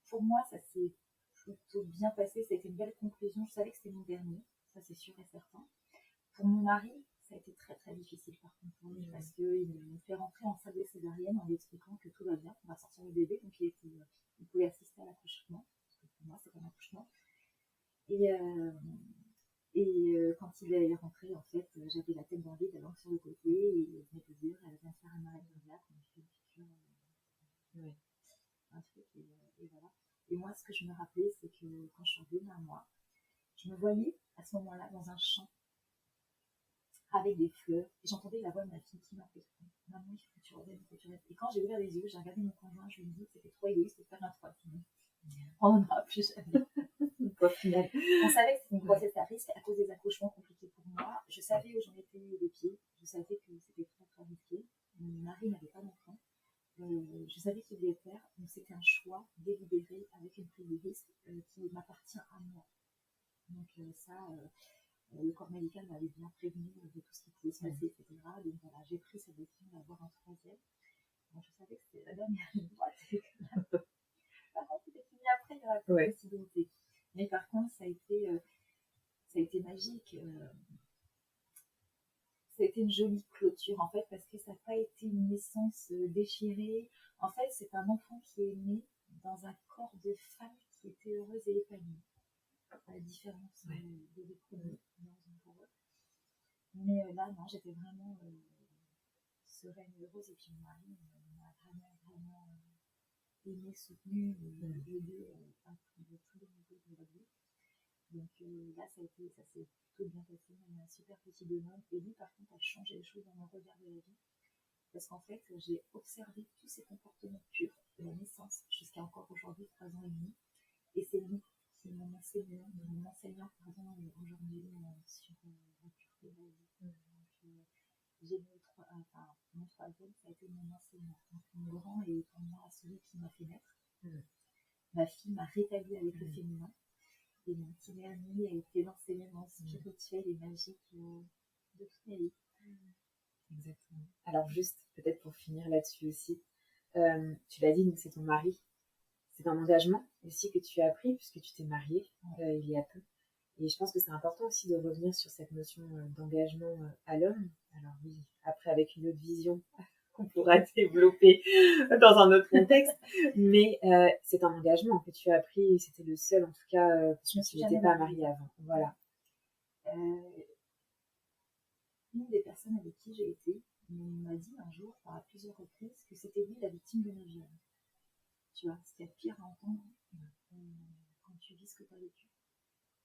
C: Pour moi, ça s'est plutôt bien passé. Ça a été une belle conclusion. Je savais que c'était mon dernier, ça c'est sûr et certain. Pour mon mari, ça a été très très difficile par contre pour lui, parce qu'il me fait rentrer en salle de césarienne en lui expliquant que tout va bien, qu'on va sortir le bébé, donc il pouvait assister à l'accouchement, parce que pour moi c'est un accouchement. Et quand il est rentré, en fait, j'avais la tête dans le vide, la langue sur le côté, et il venait de dire, elle vient faire un arrêt cardiaque, on lui fait une piqûre, un truc, et voilà. Et moi, ce que je me rappelais, c'est que quand je suis revenue à moi, je me voyais à ce moment-là dans un champ avec des fleurs, et j'entendais la voix de ma fille qui m'appelait, maman, il faut que tu reviennes, il faut que tu reviennes. Et quand j'ai ouvert les yeux, j'ai regardé mon conjoint, je lui ai dit que c'était trop égoïste de faire un troisième. On n'en aura plus jamais.
B: Au final.
C: On savait que c'était une grossesse à risque à cause des accouchements compliqués pour moi. Je savais où j'en étais les pieds. Je savais que c'était très très risqué. Mon mari n'avait pas d'enfant. Je savais qu'il voulait faire. Donc c'était un choix délibéré avec une prise de risque qui m'appartient à moi. Donc le corps médical m'avait bien prévenu de tout ce qui pouvait se passer, etc. Donc voilà, j'ai pris cette décision d'avoir un troisième. Bon, je savais que c'était la dernière ligne droite. Par contre, c'était fini après, il y aura plus de possibilités. Mais par contre, ça a été magique. Ça a été une jolie clôture, en fait, parce que ça n'a pas été une naissance déchirée. En fait, c'est un enfant qui est né dans un corps de femme qui était heureuse et épanouie. À la différence des premiers, pour eux. Mais là, non, j'étais vraiment sereine et heureuse. Et puis mon mari m'a vraiment aimé, soutenu, aidé à tous les niveaux de la vie. Donc là, ça s'est plutôt bien passé. On a un super petit bonhomme. Et lui, par contre, a changé les choses dans mon regard de la vie. Parce qu'en fait, j'ai observé tous ses comportements purs de la naissance jusqu'à encore aujourd'hui, 3 ans et demi. Et c'est lui qui est mon enseignant pardon, aujourd'hui sur la pureté de la vie. Donc, j'ai mon troisième, ça a été mon enseignant. Donc, mon grand est pour moi celui qui m'a fait naître. Ma fille m'a rétabli avec le féminin. Et mon petit dernier a été l'enseignement spirituel et magique de toute ma vie.
B: Exactement. Alors juste, peut-être pour finir là-dessus aussi, tu l'as dit, donc c'est ton mari. C'est un engagement aussi que tu as pris puisque tu t'es mariée il y a peu. Et je pense que c'est important aussi de revenir sur cette notion d'engagement à l'homme. Alors oui, après avec une autre vision qu'on pourra développer dans un autre contexte, mais c'est un engagement que tu as pris et c'était le seul en tout cas parce que tu n'étais pas mariée avant. Voilà.
C: Une des personnes avec qui j'ai été m'a dit un jour, à plusieurs reprises, que c'était lui la victime de nos viols. Tu vois, ce qu'il y a de pire à entendre quand tu vis ce que tu as vécu.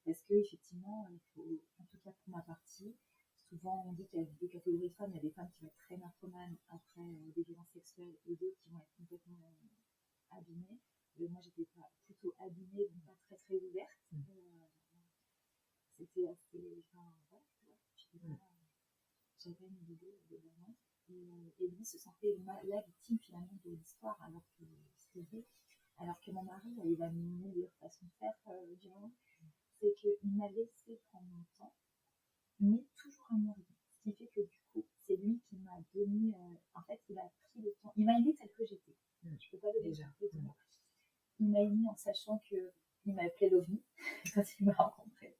C: Parce qu'effectivement, il faut, en tout cas pour ma partie, souvent on dit qu'il y a deux catégories de femmes. Il y a des femmes qui vont être très narcomanes après des violences sexuelles et d'autres qui vont être complètement abîmées. Moi, j'étais plutôt abîmée, donc pas très très ouverte. C'était assez. Enfin, voilà, j'avais une idée de balance. Et lui se sentait la victime finalement de l'histoire, alors que c'était vrai. Alors que mon mari, il a une meilleure façon de faire du monde. C'est qu'il m'a laissé prendre mon temps, mais toujours à mon rythme. Ce qui fait que du coup, c'est lui qui m'a donné. En fait, il a pris le temps. Il m'a aimé tel que j'étais. Je ne peux pas donner déjà. Il m'a aimé en sachant qu'il m'a appelé l'OVNI quand il m'a rencontré.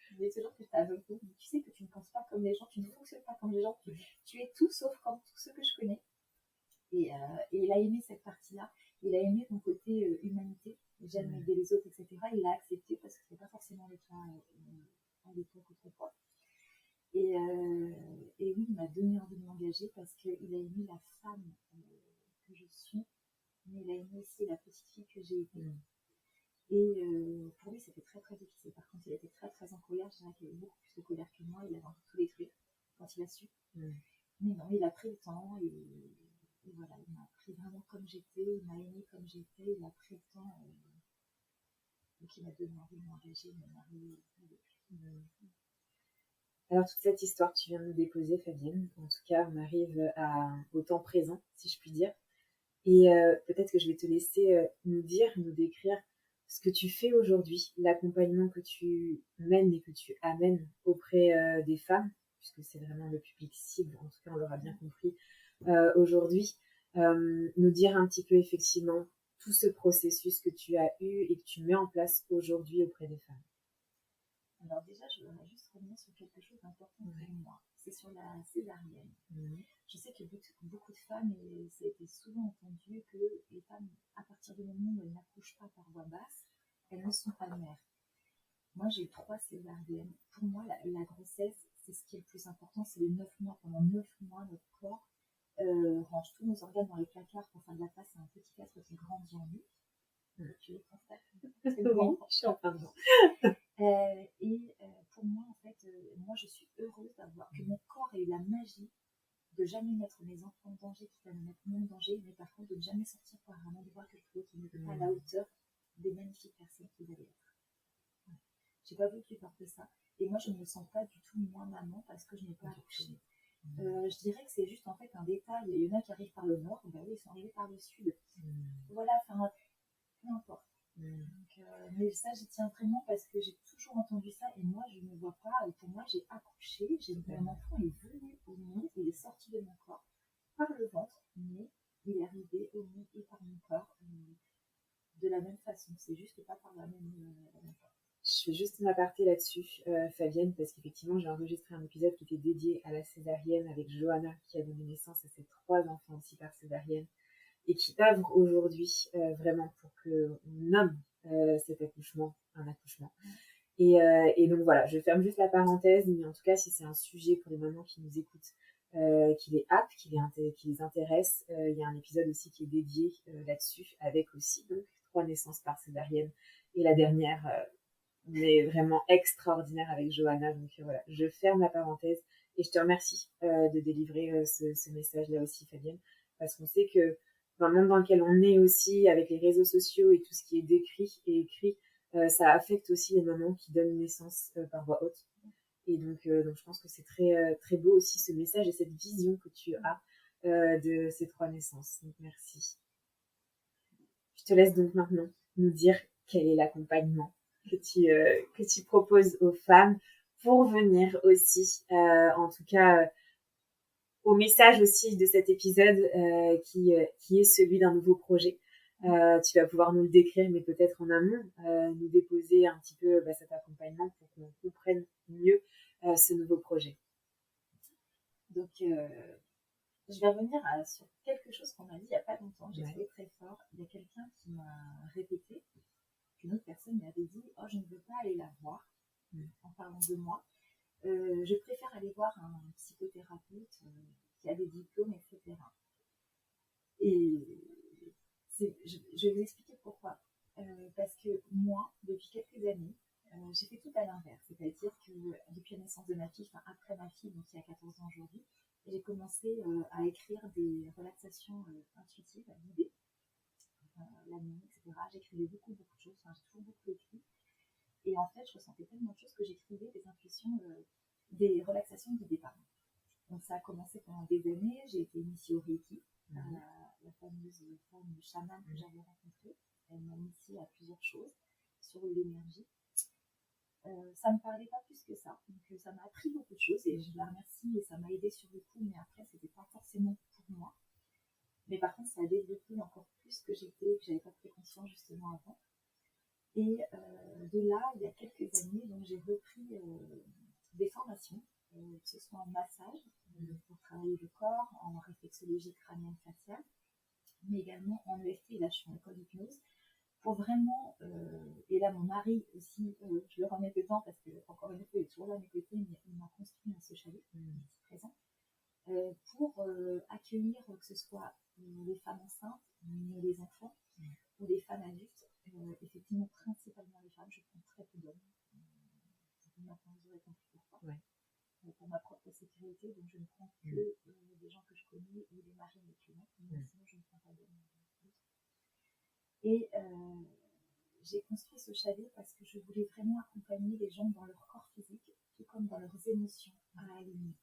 C: Je disais toujours que j'étais aveugle. Tu sais que tu ne penses pas comme les gens, tu ne fonctionnes pas comme les gens. Tu es tout sauf comme tous ceux que je connais. Et il a aimé cette partie-là. Il a aimé mon côté humanité. J'aime aider les autres, etc. Il l'a accepté parce que ce n'était pas forcément le cas à l'époque autrefois. Et oui, il m'a donné envie de m'engager parce qu'il a aimé la femme que je suis, mais il a aimé aussi la petite fille que j'ai été. Et pour lui, c'était très très difficile. Par contre, il était très très en colère. Je dirais qu'il avait beaucoup plus de colère que moi. Il avait envie de tout détruire quand il a su. Mais non, il a pris le temps et voilà, il m'a pris vraiment comme j'étais. Il m'a aimé comme j'étais. Il a pris le temps. Donc, il m'a donné envie de m'engager, de me marier avec lui.
B: Alors, toute cette histoire que tu viens de nous déposer, Fabienne, en tout cas, on arrive au temps présent, si je puis dire. Et peut-être que je vais te laisser nous décrire ce que tu fais aujourd'hui, l'accompagnement que tu mènes et que tu amènes auprès des femmes, puisque c'est vraiment le public cible, en tout cas on l'aura bien compris aujourd'hui, nous dire un petit peu effectivement tout ce processus que tu as eu et que tu mets en place aujourd'hui auprès des femmes?
C: Alors déjà, je voudrais juste revenir sur quelque chose d'important pour moi. C'est sur la césarienne. Je sais que beaucoup de femmes, et ça a été souvent entendu, que les femmes, à partir du moment où elles n'accouchent pas par voie basse, elles ne sont pas mères. Moi, j'ai eu 3 césariennes. Pour moi, la grossesse, c'est ce qui est le plus important, c'est les 9 mois. Pendant 9 mois, notre corps range tous nos organes dans les placards pour faire de la place à un petit être qui grandit en nous. Tu le constates? C'est
B: Oui, je suis en train de
C: pour moi, en fait, moi, je suis heureuse d'avoir que mon corps ait eu la magie de jamais mettre mes enfants en danger, quitte à me mettre moi en danger, mais par contre de ne jamais sortir par un endroit que je trouvais qui n'était pas à la hauteur des magnifiques personnes qu'ils allaient être. Ouais. J'ai pas vécu peur de ça. Et moi, je ne me sens pas du tout moins maman parce que je n'ai pas accouché. Je dirais que c'est juste en fait un détail. Il y en a qui arrivent par le nord, ben oui, ils sont arrivés par le sud. Voilà, enfin, peu importe. Donc, mais ça, j'y tiens vraiment parce que j'ai toujours entendu ça et moi, je ne vois pas. Pour moi, j'ai accouché, mon enfant est venu au monde, il est sorti de mon corps par le ventre, mais il est arrivé au monde et par mon corps de la même façon. C'est juste pas par la même façon.
B: Je fais juste une aparté là-dessus, Fabienne, parce qu'effectivement, j'ai enregistré un épisode qui était dédié à la césarienne avec Johanna, qui a donné naissance à ses 3 enfants aussi par césarienne, et qui œuvre aujourd'hui vraiment pour qu'on nomme cet accouchement un accouchement. Et donc voilà, je ferme juste la parenthèse, mais en tout cas, si c'est un sujet pour les mamans qui nous écoutent, qui les happe, qui les intéresse, il y a un épisode aussi qui est dédié là-dessus, avec aussi donc 3 naissances par césarienne, et la dernière... mais vraiment extraordinaire avec Johanna. Donc voilà, je ferme la parenthèse et je te remercie de délivrer ce message-là aussi, Fabienne, parce qu'on sait que dans le monde dans lequel on est aussi, avec les réseaux sociaux et tout ce qui est décrit et écrit, ça affecte aussi les mamans qui donnent naissance par voie haute. Et donc je pense que c'est très beau aussi ce message et cette vision que tu as de ces 3 naissances. Donc merci. Je te laisse donc maintenant nous dire quel est l'accompagnement que tu proposes aux femmes pour venir aussi, en tout cas, au message aussi de cet épisode qui est celui d'un nouveau projet. Tu vas pouvoir nous le décrire, mais peut-être en amont, nous déposer un petit peu cet accompagnement pour qu'on comprenne mieux ce nouveau projet.
C: Donc, je vais revenir sur quelque chose qu'on m'a dit il n'y a pas longtemps. J'ai trouvé très fort. Il y a quelqu'un qui m'a répété qu'une autre personne m'avait dit « Oh, je ne veux pas aller la voir en parlant de moi. Je préfère aller voir un psychothérapeute qui a des diplômes, etc. » Et je vais vous expliquer pourquoi. Parce que moi, depuis quelques années, j'ai fait tout à l'inverse. C'est-à-dire que depuis la naissance de ma fille, enfin après ma fille, donc il y a 14 ans aujourd'hui, j'ai commencé à écrire des relaxations intuitives, guidées, la nuit, etc. J'écrivais beaucoup de choses, enfin, j'ai toujours beaucoup écrit. Et en fait, je ressentais tellement de choses que j'écrivais des intuitions, des relaxations guidées, pardon. Donc ça a commencé pendant des années, j'ai été initiée au Reiki, la fameuse femme chamane que j'avais rencontrée. Elle m'a initiée à plusieurs choses sur l'énergie. Ça ne me parlait pas plus que ça, donc ça m'a appris beaucoup de choses et je la remercie et ça m'a aidé sur le coup, mais après c'était pas forcément pour moi. Mais par contre ça a développé encore plus que j'étais, que j'avais pas pris conscience justement avant. Et de là, il y a quelques années, donc j'ai repris des formations, que ce soit en massage, pour travailler le corps, en réflexologie crânienne faciale, mais également en EFT, là je suis en école d'hypnose, pour vraiment, et là mon mari aussi, je le remets dedans parce que encore une fois il est toujours là à mes côtés, mais il m'a construit ce chalet, ici présent, pour accueillir que ce soit les femmes enceintes, mais les enfants, ou les femmes adultes, effectivement principalement les femmes, je prends très peu d'hommes. Maintenant vous aurez compris pourquoi. Pour ma propre sécurité, donc je ne prends que des gens que je connais ou des maris mes clients, mais sinon je ne prends pas d'hommes. Et j'ai construit ce chalet parce que je voulais vraiment accompagner les gens dans leur corps physique, tout comme dans leurs émotions à aligner.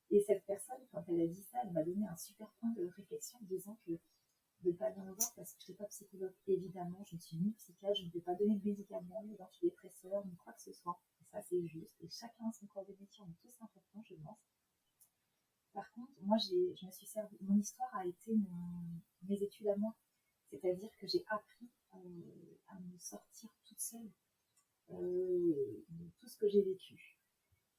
C: Et cette personne, quand elle a dit ça, elle m'a donné un super point de réflexion en disant que de ne pas venir me voir parce que je n'étais pas psychologue. Évidemment, je ne suis ni psychiatre, je ne vais pas donner de médicaments, ni d'antidépresseurs, ni quoi que ce soit. Et ça, c'est juste. Et chacun a son corps de métier, on est tous importants, je pense. Par contre, moi, je me suis servi. Mon histoire a été mes études à moi. tout ce que j'ai vécu.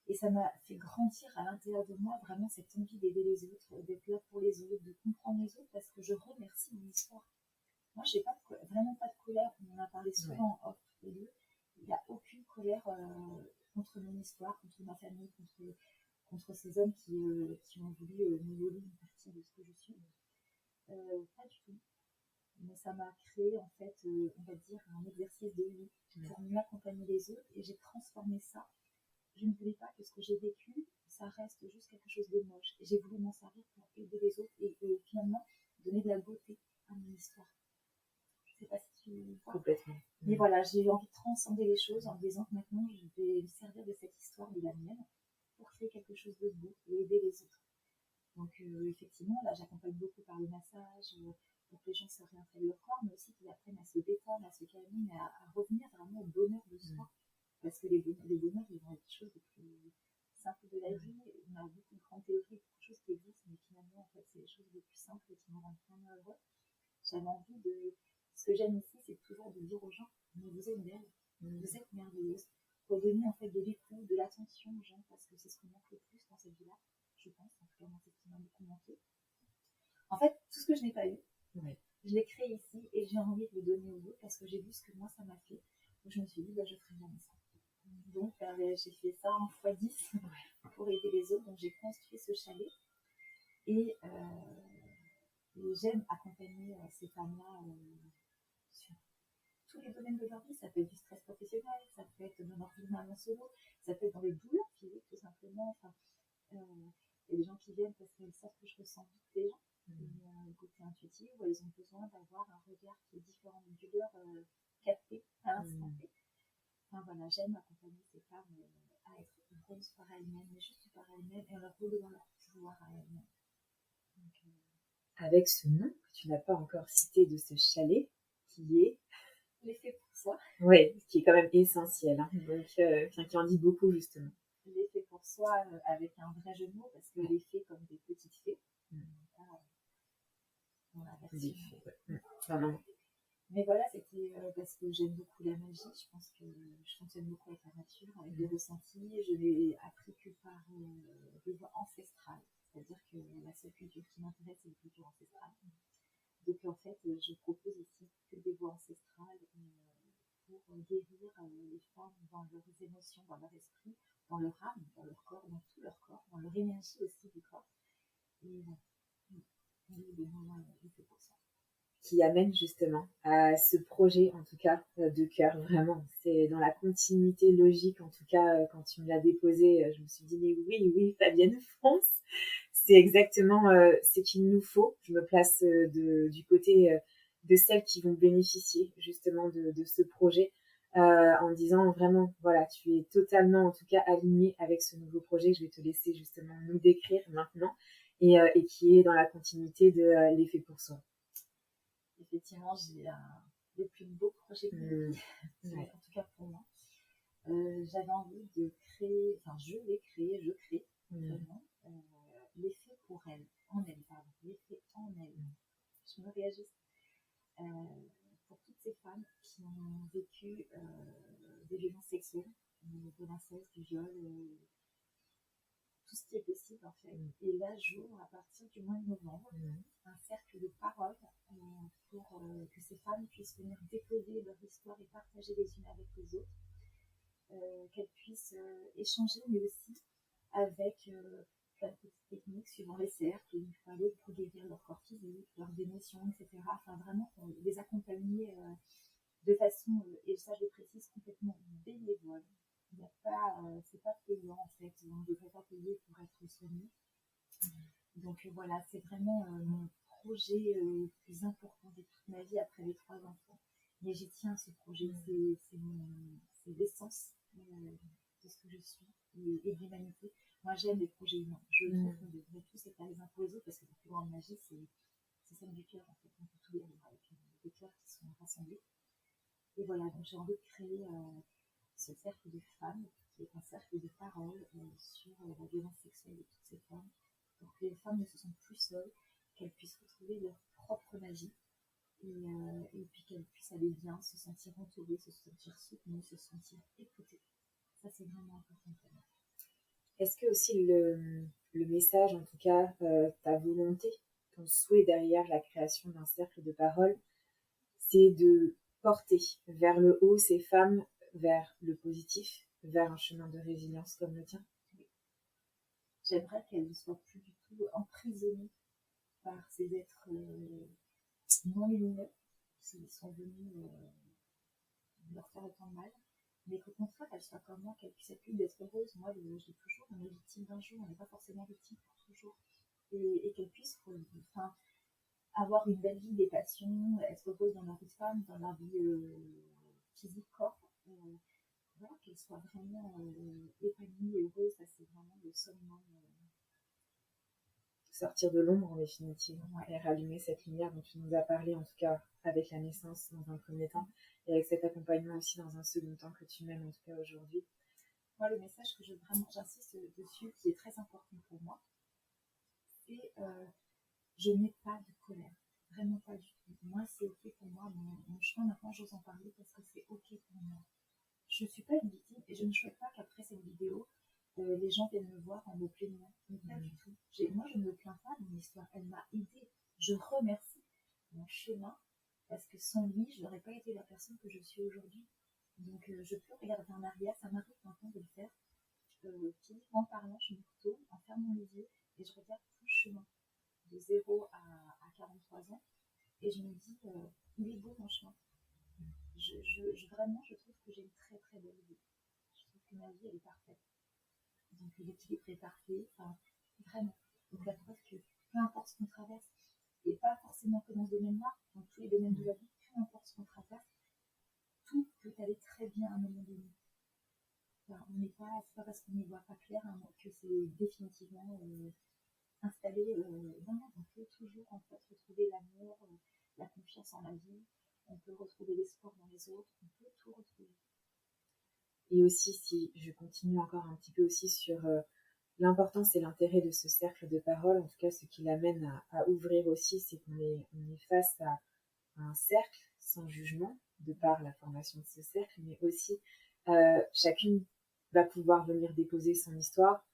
C: Et ça m'a fait grandir à l'intérieur de moi vraiment cette envie d'aider les autres, d'être là pour les autres, de comprendre les autres, parce que je remercie mon histoire. Moi, j'ai vraiment pas de colère. On en a parlé souvent en off les deux. Il n'y a aucune colère contre mon histoire, contre ma famille, contre ces hommes qui ont voulu me voler une partie de ce que je suis. Pas du tout. Mais ça m'a créé, en fait, on va dire, un exercice de vie pour mieux accompagner les autres. Et j'ai transformé ça. Je ne voulais pas que ce que j'ai vécu, ça reste juste quelque chose de moche. Et j'ai voulu m'en servir pour aider les autres et finalement donner de la beauté à mon histoire. Je ne sais pas si tu vois.
B: Complètement.
C: Mais voilà, j'ai eu envie de transcender les choses en me disant que maintenant, je vais me servir de cette histoire de la mienne pour créer quelque chose de beau et aider les autres. Donc, effectivement, là, j'accompagne beaucoup par le massage, pour que les gens se réintègrent leur corps, mais aussi qu'ils apprennent à se détendre, à se calmer, mais à revenir vraiment au bonheur de soi. Parce que les bonheurs, ils vont être des choses les plus simples de la vie. On a beaucoup de grandes théories, beaucoup de choses qui existent, mais finalement, en fait, c'est les choses les plus simples qui nous rendent vraiment heureux. J'avais envie de. Ce que j'aime ici, c'est toujours de dire aux gens, mais vous êtes belle, vous êtes merveilleuse. Pour donner en fait de l'écoute, de l'attention aux gens, parce que c'est ce qui manque le plus dans cette vie-là, je pense. En tout cas, moi, c'est ce qui m'a beaucoup manqué. En fait, tout ce que je n'ai pas eu, je l'ai créé ici et j'ai envie de le donner aux autres parce que j'ai vu ce que moi, ça m'a fait. Donc, je me suis dit, je ferai jamais ça. Donc, j'ai fait ça en x10 pour aider les autres. Donc, j'ai construit ce chalet et j'aime accompagner ces femmes-là sur tous les domaines de leur vie. Ça peut être du stress professionnel, ça peut être dans leur vie de maman solo, ça peut être dans les douleurs physiques, tout simplement. Enfin, il y a des gens qui viennent parce qu'elles savent que je ressens vite les gens. Le côté intuitif, où elles ont besoin d'avoir un regard qui est différent du leur capté à l'instant T. Enfin voilà, j'aime accompagner ces femmes à être heureuses par elles-mêmes, mais juste par elles-mêmes, et en leur redonnant leur pouvoir à elles-mêmes. Donc,
B: avec ce nom que tu n'as pas encore cité de ce chalet, qui est
C: l'effet pour soi.
B: Oui, qui est quand même essentiel, hein. Donc, qui en dit beaucoup justement.
C: L'effet pour soi avec un vrai jeu de mots, parce que les fées comme des petites fées, dans la version.
B: Vraiment.
C: Mais voilà, c'était parce que j'aime beaucoup la magie. Je pense que je fonctionne beaucoup avec la nature, avec des ressentis. Je l'ai appris que par des voies ancestrales. C'est-à-dire que la seule culture qui m'intéresse, c'est la culture ancestrale. Donc en fait, je propose ici que des voies ancestrales pour guérir les femmes dans leurs émotions, dans leur esprit, dans leur âme, dans leur corps, dans tout leur corps, dans leur énergie aussi du corps. Et voilà. Des moments, c'est pour ça.
B: Qui amène justement à ce projet, en tout cas, de cœur, vraiment. C'est dans la continuité logique, en tout cas, quand tu me l'as déposé, je me suis dit, mais oui, Fabienne, fonce. C'est exactement ce qu'il nous faut. Je me place du côté de celles qui vont bénéficier justement de ce projet, en disant vraiment, voilà, tu es totalement, en tout cas, alignée avec ce nouveau projet que je vais te laisser justement nous décrire maintenant, et qui est dans la continuité de l'effet pour soi.
C: Effectivement, j'ai le plus beau projet de ma vie, en tout cas pour moi. J'avais envie de créer, enfin je crée vraiment l'effet pour elle, l'effet en elle. Je me réajuste pour toutes ces femmes qui ont vécu des violences sexuelles, de l'inceste, du viol, tout ce qui est possible en fait. Et là, j'ouvre à partir du mois de novembre un cercle de parole pour que ces femmes puissent venir déposer leur histoire et partager les unes avec les autres, qu'elles puissent échanger, mais aussi avec plein de petites techniques suivant les cercles, il fallait pour guérir leur corps physique, leurs émotions, etc. Enfin, vraiment, les accompagner de façon, et ça je le précise, complètement bénévole. Il n'y a pas, c'est pas payant en fait, on ne devrait pas payer pour être soigné. Donc voilà, c'est vraiment mon projet le plus important de toute ma vie après les 3 enfants. Mais j'y tiens à ce projet, c'est l'essence de ce que je suis et de l'humanité. Moi j'aime les projets humains. Je trouve qu'on devrait tous être les uns pour les autres parce que la plus grande magie, c'est celle du cœur en fait. On peut tout vivre avec des cœurs qui sont rassemblés. Et voilà, donc j'ai envie de créer ce cercle de femmes, qui est un cercle de parole sur la violence sexuelle de toutes ces femmes, pour que les femmes ne se sentent plus seules, qu'elles puissent retrouver leur propre magie et puis qu'elle puisse aller bien, se sentir entourée, se sentir soutenue, se sentir écoutée. Ça, c'est vraiment important pour moi.
B: Est-ce que aussi le message, en tout cas, ta volonté, ton souhait derrière la création d'un cercle de parole, c'est de porter vers le haut ces femmes, vers le positif, vers un chemin de résilience comme le tien?
C: Oui. J'aimerais qu'elles ne soient plus du tout emprisonnées par ces êtres non lumineux qui sont venus leur faire autant de mal, mais qu'au contraire, qu'elles soient comme moi, qu'elles puissent être plus d'être heureuses. Moi, je dis toujours, on est victime d'un jour, on n'est pas forcément victime pour toujours. Et qu'elles puissent avoir une belle vie, des passions, être heureuses dans leur vie de femme, dans leur vie physique, corps. Voilà, qu'elles soient vraiment épanouies et heureuses, ça c'est vraiment le summum.
B: Sortir de l'ombre en définitive, et rallumer cette lumière dont tu nous as parlé, en tout cas avec la naissance dans un premier temps, et avec cet accompagnement aussi dans un second temps que tu mènes en tout cas aujourd'hui.
C: Moi, le message que j'insiste dessus, qui est très important pour moi, c'est je n'ai pas de colère, vraiment pas du tout. Moi, c'est ok pour moi, mon chemin maintenant, j'ose en parler parce que c'est ok pour moi. Je ne suis pas une victime et je ne souhaite pas qu'après cette vidéo, les gens viennent me voir en me plaignant. Pas du tout. Moi, je ne me plains pas de mon histoire. Elle m'a aidée. Je remercie mon chemin parce que sans lui, je n'aurais pas été la personne que je suis aujourd'hui. Donc, je peux regarder en arrière. Ça m'arrive maintenant de le faire. Physiquement parlant, je me retourne en fermant les yeux et je regarde tout le chemin de 0 à 43 ans et je me dis, il est beau mon chemin. Vraiment, je trouve que j'ai une très très belle vie. Je trouve que ma vie, elle est parfaite. Donc l'équilibre est parfait, enfin, vraiment. Donc la preuve que peu importe ce qu'on traverse, et pas forcément que dans ce domaine-là, dans tous les domaines de la vie, peu importe ce qu'on traverse, tout peut aller très bien à un moment donné. Enfin, c'est pas parce qu'on n'y voit pas clair hein, que c'est définitivement installé. Non, on peut toujours en fait retrouver l'amour, la confiance en la vie, on peut retrouver l'espoir dans les autres, on peut tout retrouver.
B: Et aussi, si je continue encore un petit peu aussi sur l'importance et l'intérêt de ce cercle de parole, en tout cas ce qui l'amène à ouvrir aussi, c'est qu'on est face à un cercle sans jugement, de par la formation de ce cercle, mais aussi chacune va pouvoir venir déposer son histoire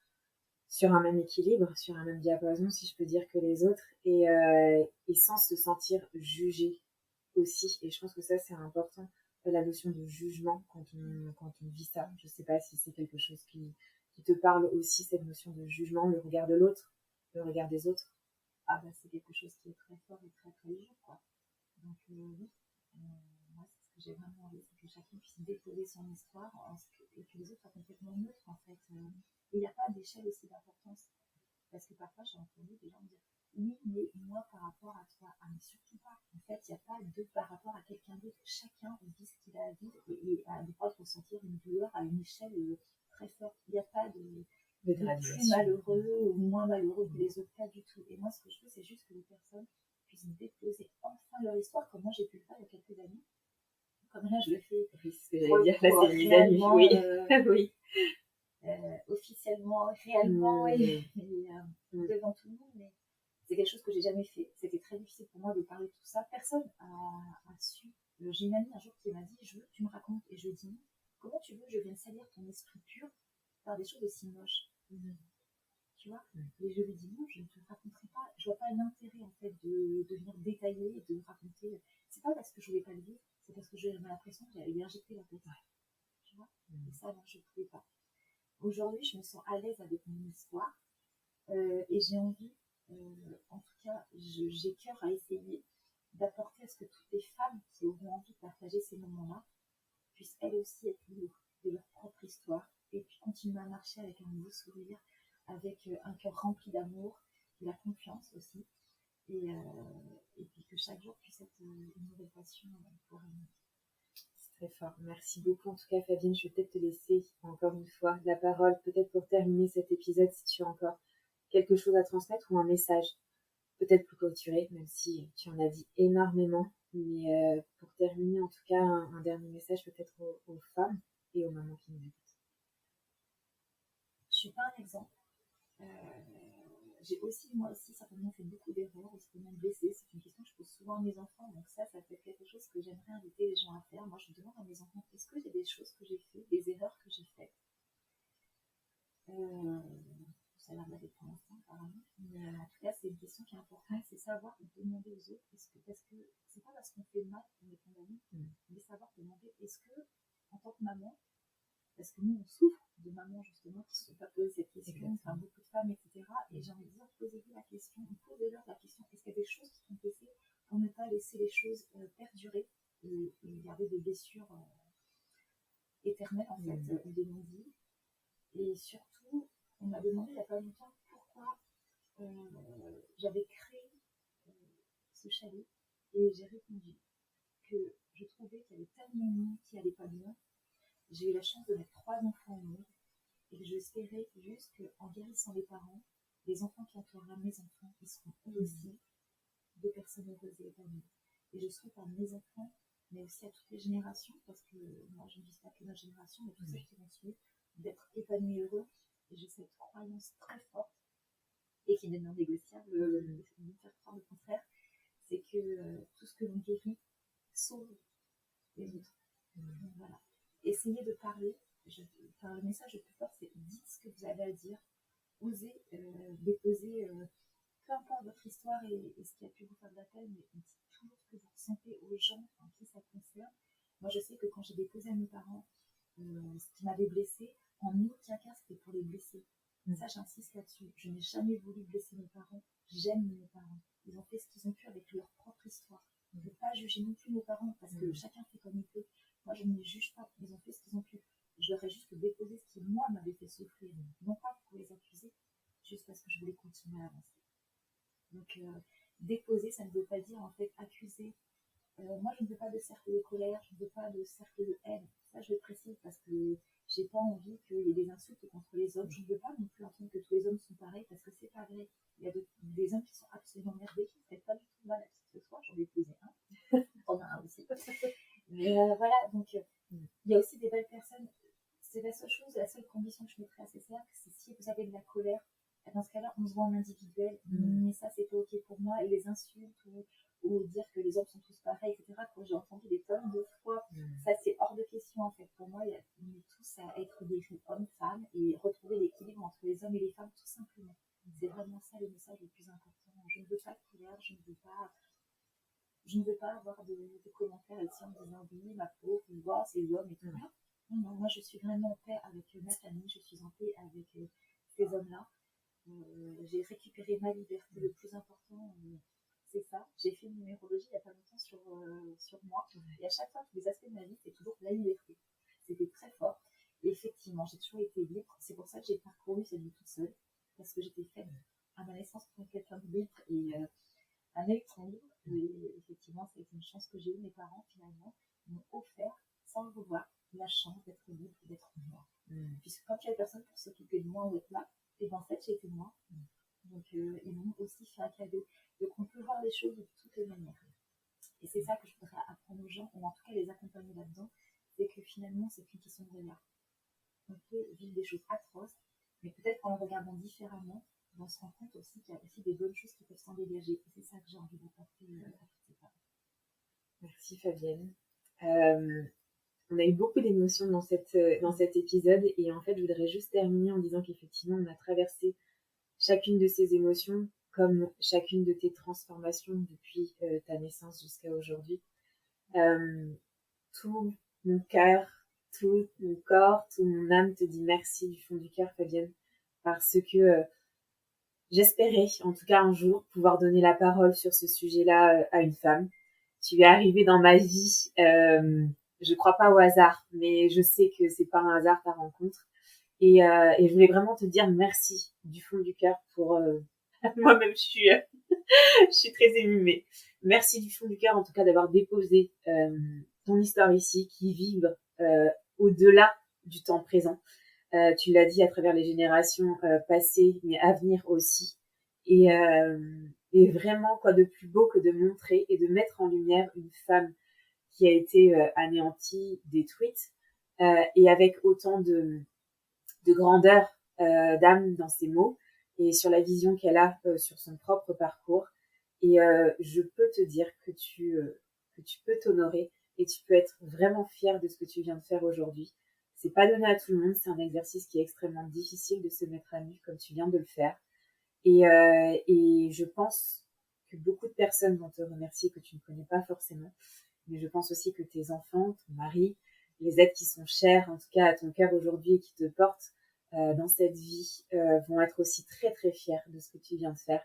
B: sur un même équilibre, sur un même diapason, si je peux dire, que les autres, et sans se sentir jugée aussi. Et je pense que ça, c'est important, la notion de jugement quand on vit ça. Je ne sais pas si c'est quelque chose qui te parle aussi, cette notion de jugement, le regard de l'autre, le regard des autres.
C: Ah bah c'est quelque chose qui est très fort et très très léger, quoi. Donc oui, moi c'est ce que j'ai vraiment envie, c'est que chacun puisse déposer son histoire et que les autres soient complètement neutres en fait. Il n'y a pas d'échelle aussi d'importance. Parce que parfois j'ai entendu des gens me dire oui, mais moi par rapport à toi, ah mais surtout pas. En fait, il n'y a pas de par rapport à quelqu'un d'autre. Chacun vit ce qu'il a à vivre et a le droit de ressentir une douleur à une échelle très forte. Il n'y a pas de plus malheureux ou moins malheureux que les autres, pas du tout. Et moi, ce que je veux, c'est juste que les personnes puissent déposer enfin leur histoire, comme moi j'ai pu le faire il y a quelques années. Comme là, je le fais.
B: Oui, c'est ce que j'allais dire, là, c'est une amie. Oui.
C: Oui. Officiellement, réellement et devant tout le monde, mais c'est quelque chose que j'ai jamais fait. C'était très difficile pour moi de parler de tout ça. Personne a su. J'ai une amie un jour qui m'a dit je veux que tu me racontes, et je lui ai dit non. Comment tu veux que je vienne salir ton esprit pur par des choses aussi moches? Tu vois? Et je lui ai dit non, je ne te raconterai pas. Je vois pas l'intérêt en fait de venir détailler et de raconter. C'est pas parce que je voulais pas le vivre, c'est parce que j'avais l'impression que j'allais lui injecter la tête. Tu vois? Et ça, non, je ne pouvais pas. Aujourd'hui, je me sens à l'aise avec mon histoire et j'ai envie, en tout cas, j'ai cœur à essayer d'apporter à ce que toutes les femmes qui auront envie de partager ces moments-là puissent elles aussi être libres de leur propre histoire et puis continuer à marcher avec un nouveau sourire, avec un cœur rempli d'amour, de la confiance aussi, et puis que chaque jour puisse être une nouvelle passion pour elles.
B: Très fort. Merci beaucoup. En tout cas, Fabienne, je vais peut-être te laisser encore une fois la parole, peut-être pour terminer cet épisode, si tu as encore quelque chose à transmettre ou un message, peut-être plus clôturé, même si tu en as dit énormément. Mais pour terminer, en tout cas, un dernier message peut-être aux femmes et aux mamans qui nous écoutent.
C: Je suis pas un exemple. J'ai aussi, moi aussi, certainement fait beaucoup d'erreurs, aussi même blessée. C'est une question que je pose souvent à mes enfants, donc ça parce que nous, on souffre de mamans, justement, qui ne se sont pas posées cette question, enfin, beaucoup de femmes, etc. Et j'ai envie de dire, posez-vous la question, posez-leur la question, est-ce qu'il y a des choses qui sont passées pour ne pas laisser les choses perdurer et garder des blessures éternelles, en fait, ou des non-dits. Et surtout, on m'a demandé il n'y a pas longtemps pourquoi j'avais créé ce chalet, et j'ai répondu que je trouvais qu'il y avait tellement de monde qui n'allait pas bien. J'ai eu la chance de mettre 3 enfants au monde, et que j'espérais juste qu'en guérissant les parents, les enfants qui entoureront mes enfants, ils seront eux aussi des personnes heureuses et épanouies. Et je souhaite à mes enfants, mais aussi à toutes les générations, parce que moi je ne vise pas que ma génération, mais tous ceux qui vont suivre, d'être épanouis et heureux. Et j'ai cette croyance très forte, et qui n'est non négociable, de me faire croire le contraire, c'est que tout ce que l'on guérit sauve les autres. Donc, voilà. Essayez de parler. Le message le plus fort, c'est dites ce que vous avez à dire. Osez déposer, peu importe votre histoire et ce qui a pu vous faire de la peine, mais dites toujours ce que vous ressentez aux gens en qui ça concerne. Moi, je sais que quand j'ai déposé à mes parents ce qui m'avait blessée, en aucun cas c'était pour les blesser. Ça, j'insiste là-dessus. Je n'ai jamais voulu blesser mes parents. J'aime mes parents. Ils ont fait ce qu'ils ont pu avec leur propre histoire. Je ne veux pas juger non plus mes parents, parce que chacun fait comme il peut. Moi, je ne les juge pas. Ils ont fait ce qu'ils ont pu. Je leur ai juste déposé ce qui, moi, m'avait fait souffrir. Non pas pour les accuser, juste parce que je voulais continuer à avancer. Donc, déposer, ça ne veut pas dire, en fait, accuser. Moi, je ne veux pas de cercle de colère, je ne veux pas de cercle de haine. Ça, je le précise parce que j'ai pas envie qu'il y ait des insultes contre les hommes. Je ne veux pas non plus entendre que tous les hommes sont pareils, parce que c'est pas vrai. Il y a des hommes qui sont absolument merveilleux, qui ne feraient pas du tout mal à qui que ce soit. J'en ai posé un. On en a un aussi. Mais voilà, donc il y a aussi des belles personnes. C'est la seule chose, la seule condition que je mettrais à ces cercles, c'est si vous avez de la colère, dans ce cas-là, on se voit en individuel, mais ça, c'est pas ok pour moi. Et les insultes ou dire que les hommes sont tous pareils, etc., quand j'ai entendu des tonnes de fois, ça, c'est hors de question, en fait. Pour moi, on est tous à être des hommes, femmes, et retrouver l'équilibre entre les hommes et les femmes, tout simplement. C'est vraiment ça le message le plus important. Je ne veux pas de colère, je ne veux pas avoir de commentaires ici en me disant oui, ma pauvre, on voit, c'est l'homme et tout. Non, moi je suis vraiment en paix avec ma famille, je suis en paix avec ces hommes-là. J'ai récupéré ma liberté, le plus important, c'est ça. J'ai fait une numérologie il n'y a pas longtemps sur moi, et à chaque fois, tous les aspects de ma vie, c'est toujours la liberté. C'était très fort. Et effectivement, j'ai toujours été libre. C'est pour ça que j'ai parcouru cette vie toute seule, parce que j'étais faite à ma naissance pour quelqu'un de libre et un électron libre. Et effectivement, c'est une chance que j'ai eue. Mes parents, finalement, m'ont offert, sans le vouloir, la chance d'être libre et d'être moi. Puisque quand il n'y a personne pour s'occuper de moi ou être là, et bien en fait, j'ai été moi. Donc, ils m'ont aussi fait un cadeau. Donc, on peut voir les choses de toutes les manières. Et c'est ça que je voudrais apprendre aux gens, ou en tout cas les accompagner là-dedans, c'est que finalement, c'est une question de regard. On peut vivre des choses atroces, mais peut-être qu'en le regardant différemment, on se rend compte aussi qu'il y a aussi des bonnes choses qui peuvent s'en dégager. Et c'est ça que j'ai envie d'apporter à toutes ces femmes.
B: Merci Fabienne. On a eu beaucoup d'émotions dans cet épisode, et en fait je voudrais juste terminer en disant qu'effectivement on a traversé chacune de ces émotions comme chacune de tes transformations depuis ta naissance jusqu'à aujourd'hui. Tout mon cœur, tout mon corps, toute mon âme te dit merci du fond du cœur Fabienne, parce que j'espérais en tout cas un jour pouvoir donner la parole sur ce sujet-là à une femme. Tu es arrivée dans ma vie, je crois pas au hasard, mais je sais que c'est pas un hasard ta rencontre. Et je voulais vraiment te dire merci du fond du cœur pour moi-même je suis très émue, mais merci du fond du cœur en tout cas d'avoir déposé ton histoire ici qui vibre au-delà du temps présent. Tu l'as dit à travers les générations passées, mais à venir aussi. Et vraiment, quoi de plus beau que de montrer et de mettre en lumière une femme qui a été anéantie, détruite, et avec autant de grandeur d'âme dans ses mots, et sur la vision qu'elle a sur son propre parcours. Et je peux te dire que tu peux t'honorer, et tu peux être vraiment fière de ce que tu viens de faire aujourd'hui. C'est pas donné à tout le monde, c'est un exercice qui est extrêmement difficile de se mettre à nu comme tu viens de le faire. Et je pense que beaucoup de personnes vont te remercier que tu ne connais pas forcément, mais je pense aussi que tes enfants, ton mari les êtres qui sont chers, en tout cas à ton cœur aujourd'hui et qui te portent dans cette vie, vont être aussi très très fiers de ce que tu viens de faire.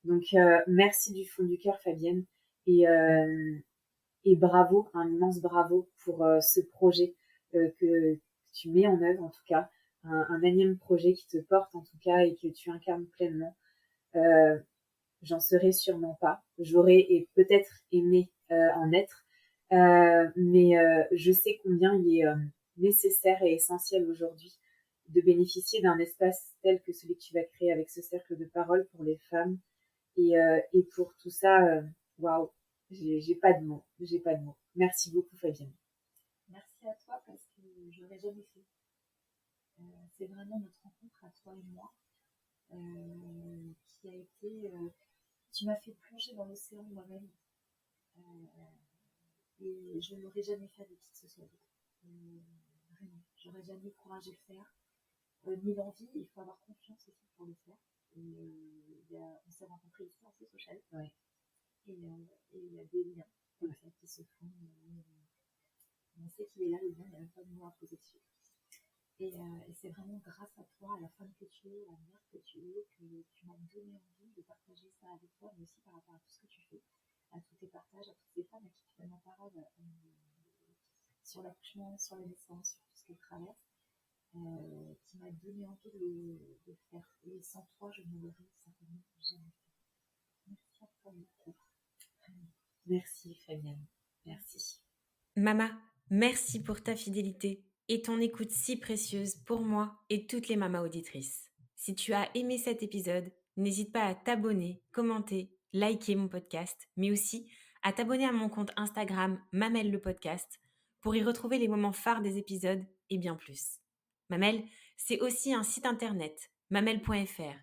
B: Donc merci du fond du cœur, Fabienne, et bravo, un immense bravo pour ce projet que tu mets en œuvre, en tout cas, un énième projet qui te porte en tout cas et que tu incarnes pleinement. J'en serais sûrement pas. J'aurais et peut-être aimé en être, mais je sais combien il est nécessaire et essentiel aujourd'hui de bénéficier d'un espace tel que celui que tu vas créer avec ce cercle de parole pour les femmes. Et pour tout ça, waouh, j'ai pas de mots, j'ai pas de mots. Merci beaucoup, Fabienne.
C: Merci à toi parce que je l'aurais jamais fait. C'est vraiment notre rencontre à toi et moi qui a été. Tu m'as fait plonger dans l'océan moi-même et je ne l'aurais jamais fait avec qui que ce soit d'autre. Vraiment, j'aurais jamais le courage de le faire, ni l'envie. Il faut avoir confiance aussi pour le faire. On s'est rencontrés ici en social.
B: Ouais.
C: Et il y a des liens comme ça qui se font. On sait qu'il est là, le lien, il n'y a même pas de mots à poser dessus. Et c'est vraiment grâce à toi, à la femme que tu es, à la mère que tu es, que tu m'as donné envie de partager ça avec toi, mais aussi par rapport à tout ce que tu fais, à tous tes partages, à toutes ces femmes à qui tu donnes la parole sur l'accouchement, sur la naissance, sur tout ce qu'elles traversent, qui m'a donné envie de le faire. Et sans toi, je ne l'aurais certainement jamais fait. Merci à toi beaucoup.
B: Merci, Fabienne. Merci.
A: Mama, merci pour ta fidélité et ton écoute si précieuse pour moi et toutes les mamas auditrices. Si tu as aimé cet épisode, n'hésite pas à t'abonner, commenter, liker mon podcast, mais aussi à t'abonner à mon compte Instagram Mamelle le podcast pour y retrouver les moments phares des épisodes et bien plus. Mamelle, c'est aussi un site internet, mamelle.fr,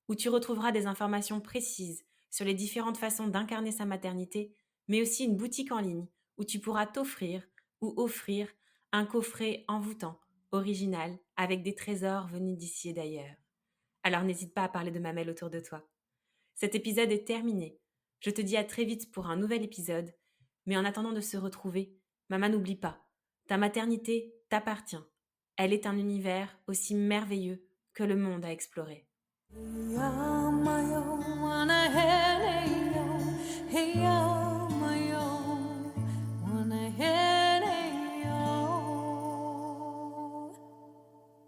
A: où tu retrouveras des informations précises sur les différentes façons d'incarner sa maternité, mais aussi une boutique en ligne où tu pourras t'offrir ou offrir un coffret envoûtant, original, avec des trésors venus d'ici et d'ailleurs. Alors n'hésite pas à parler de Mamelle autour de toi. Cet épisode est terminé. Je te dis à très vite pour un nouvel épisode, mais en attendant de se retrouver, maman, n'oublie pas, ta maternité t'appartient. Elle est un univers aussi merveilleux que le monde à explorer. Hey,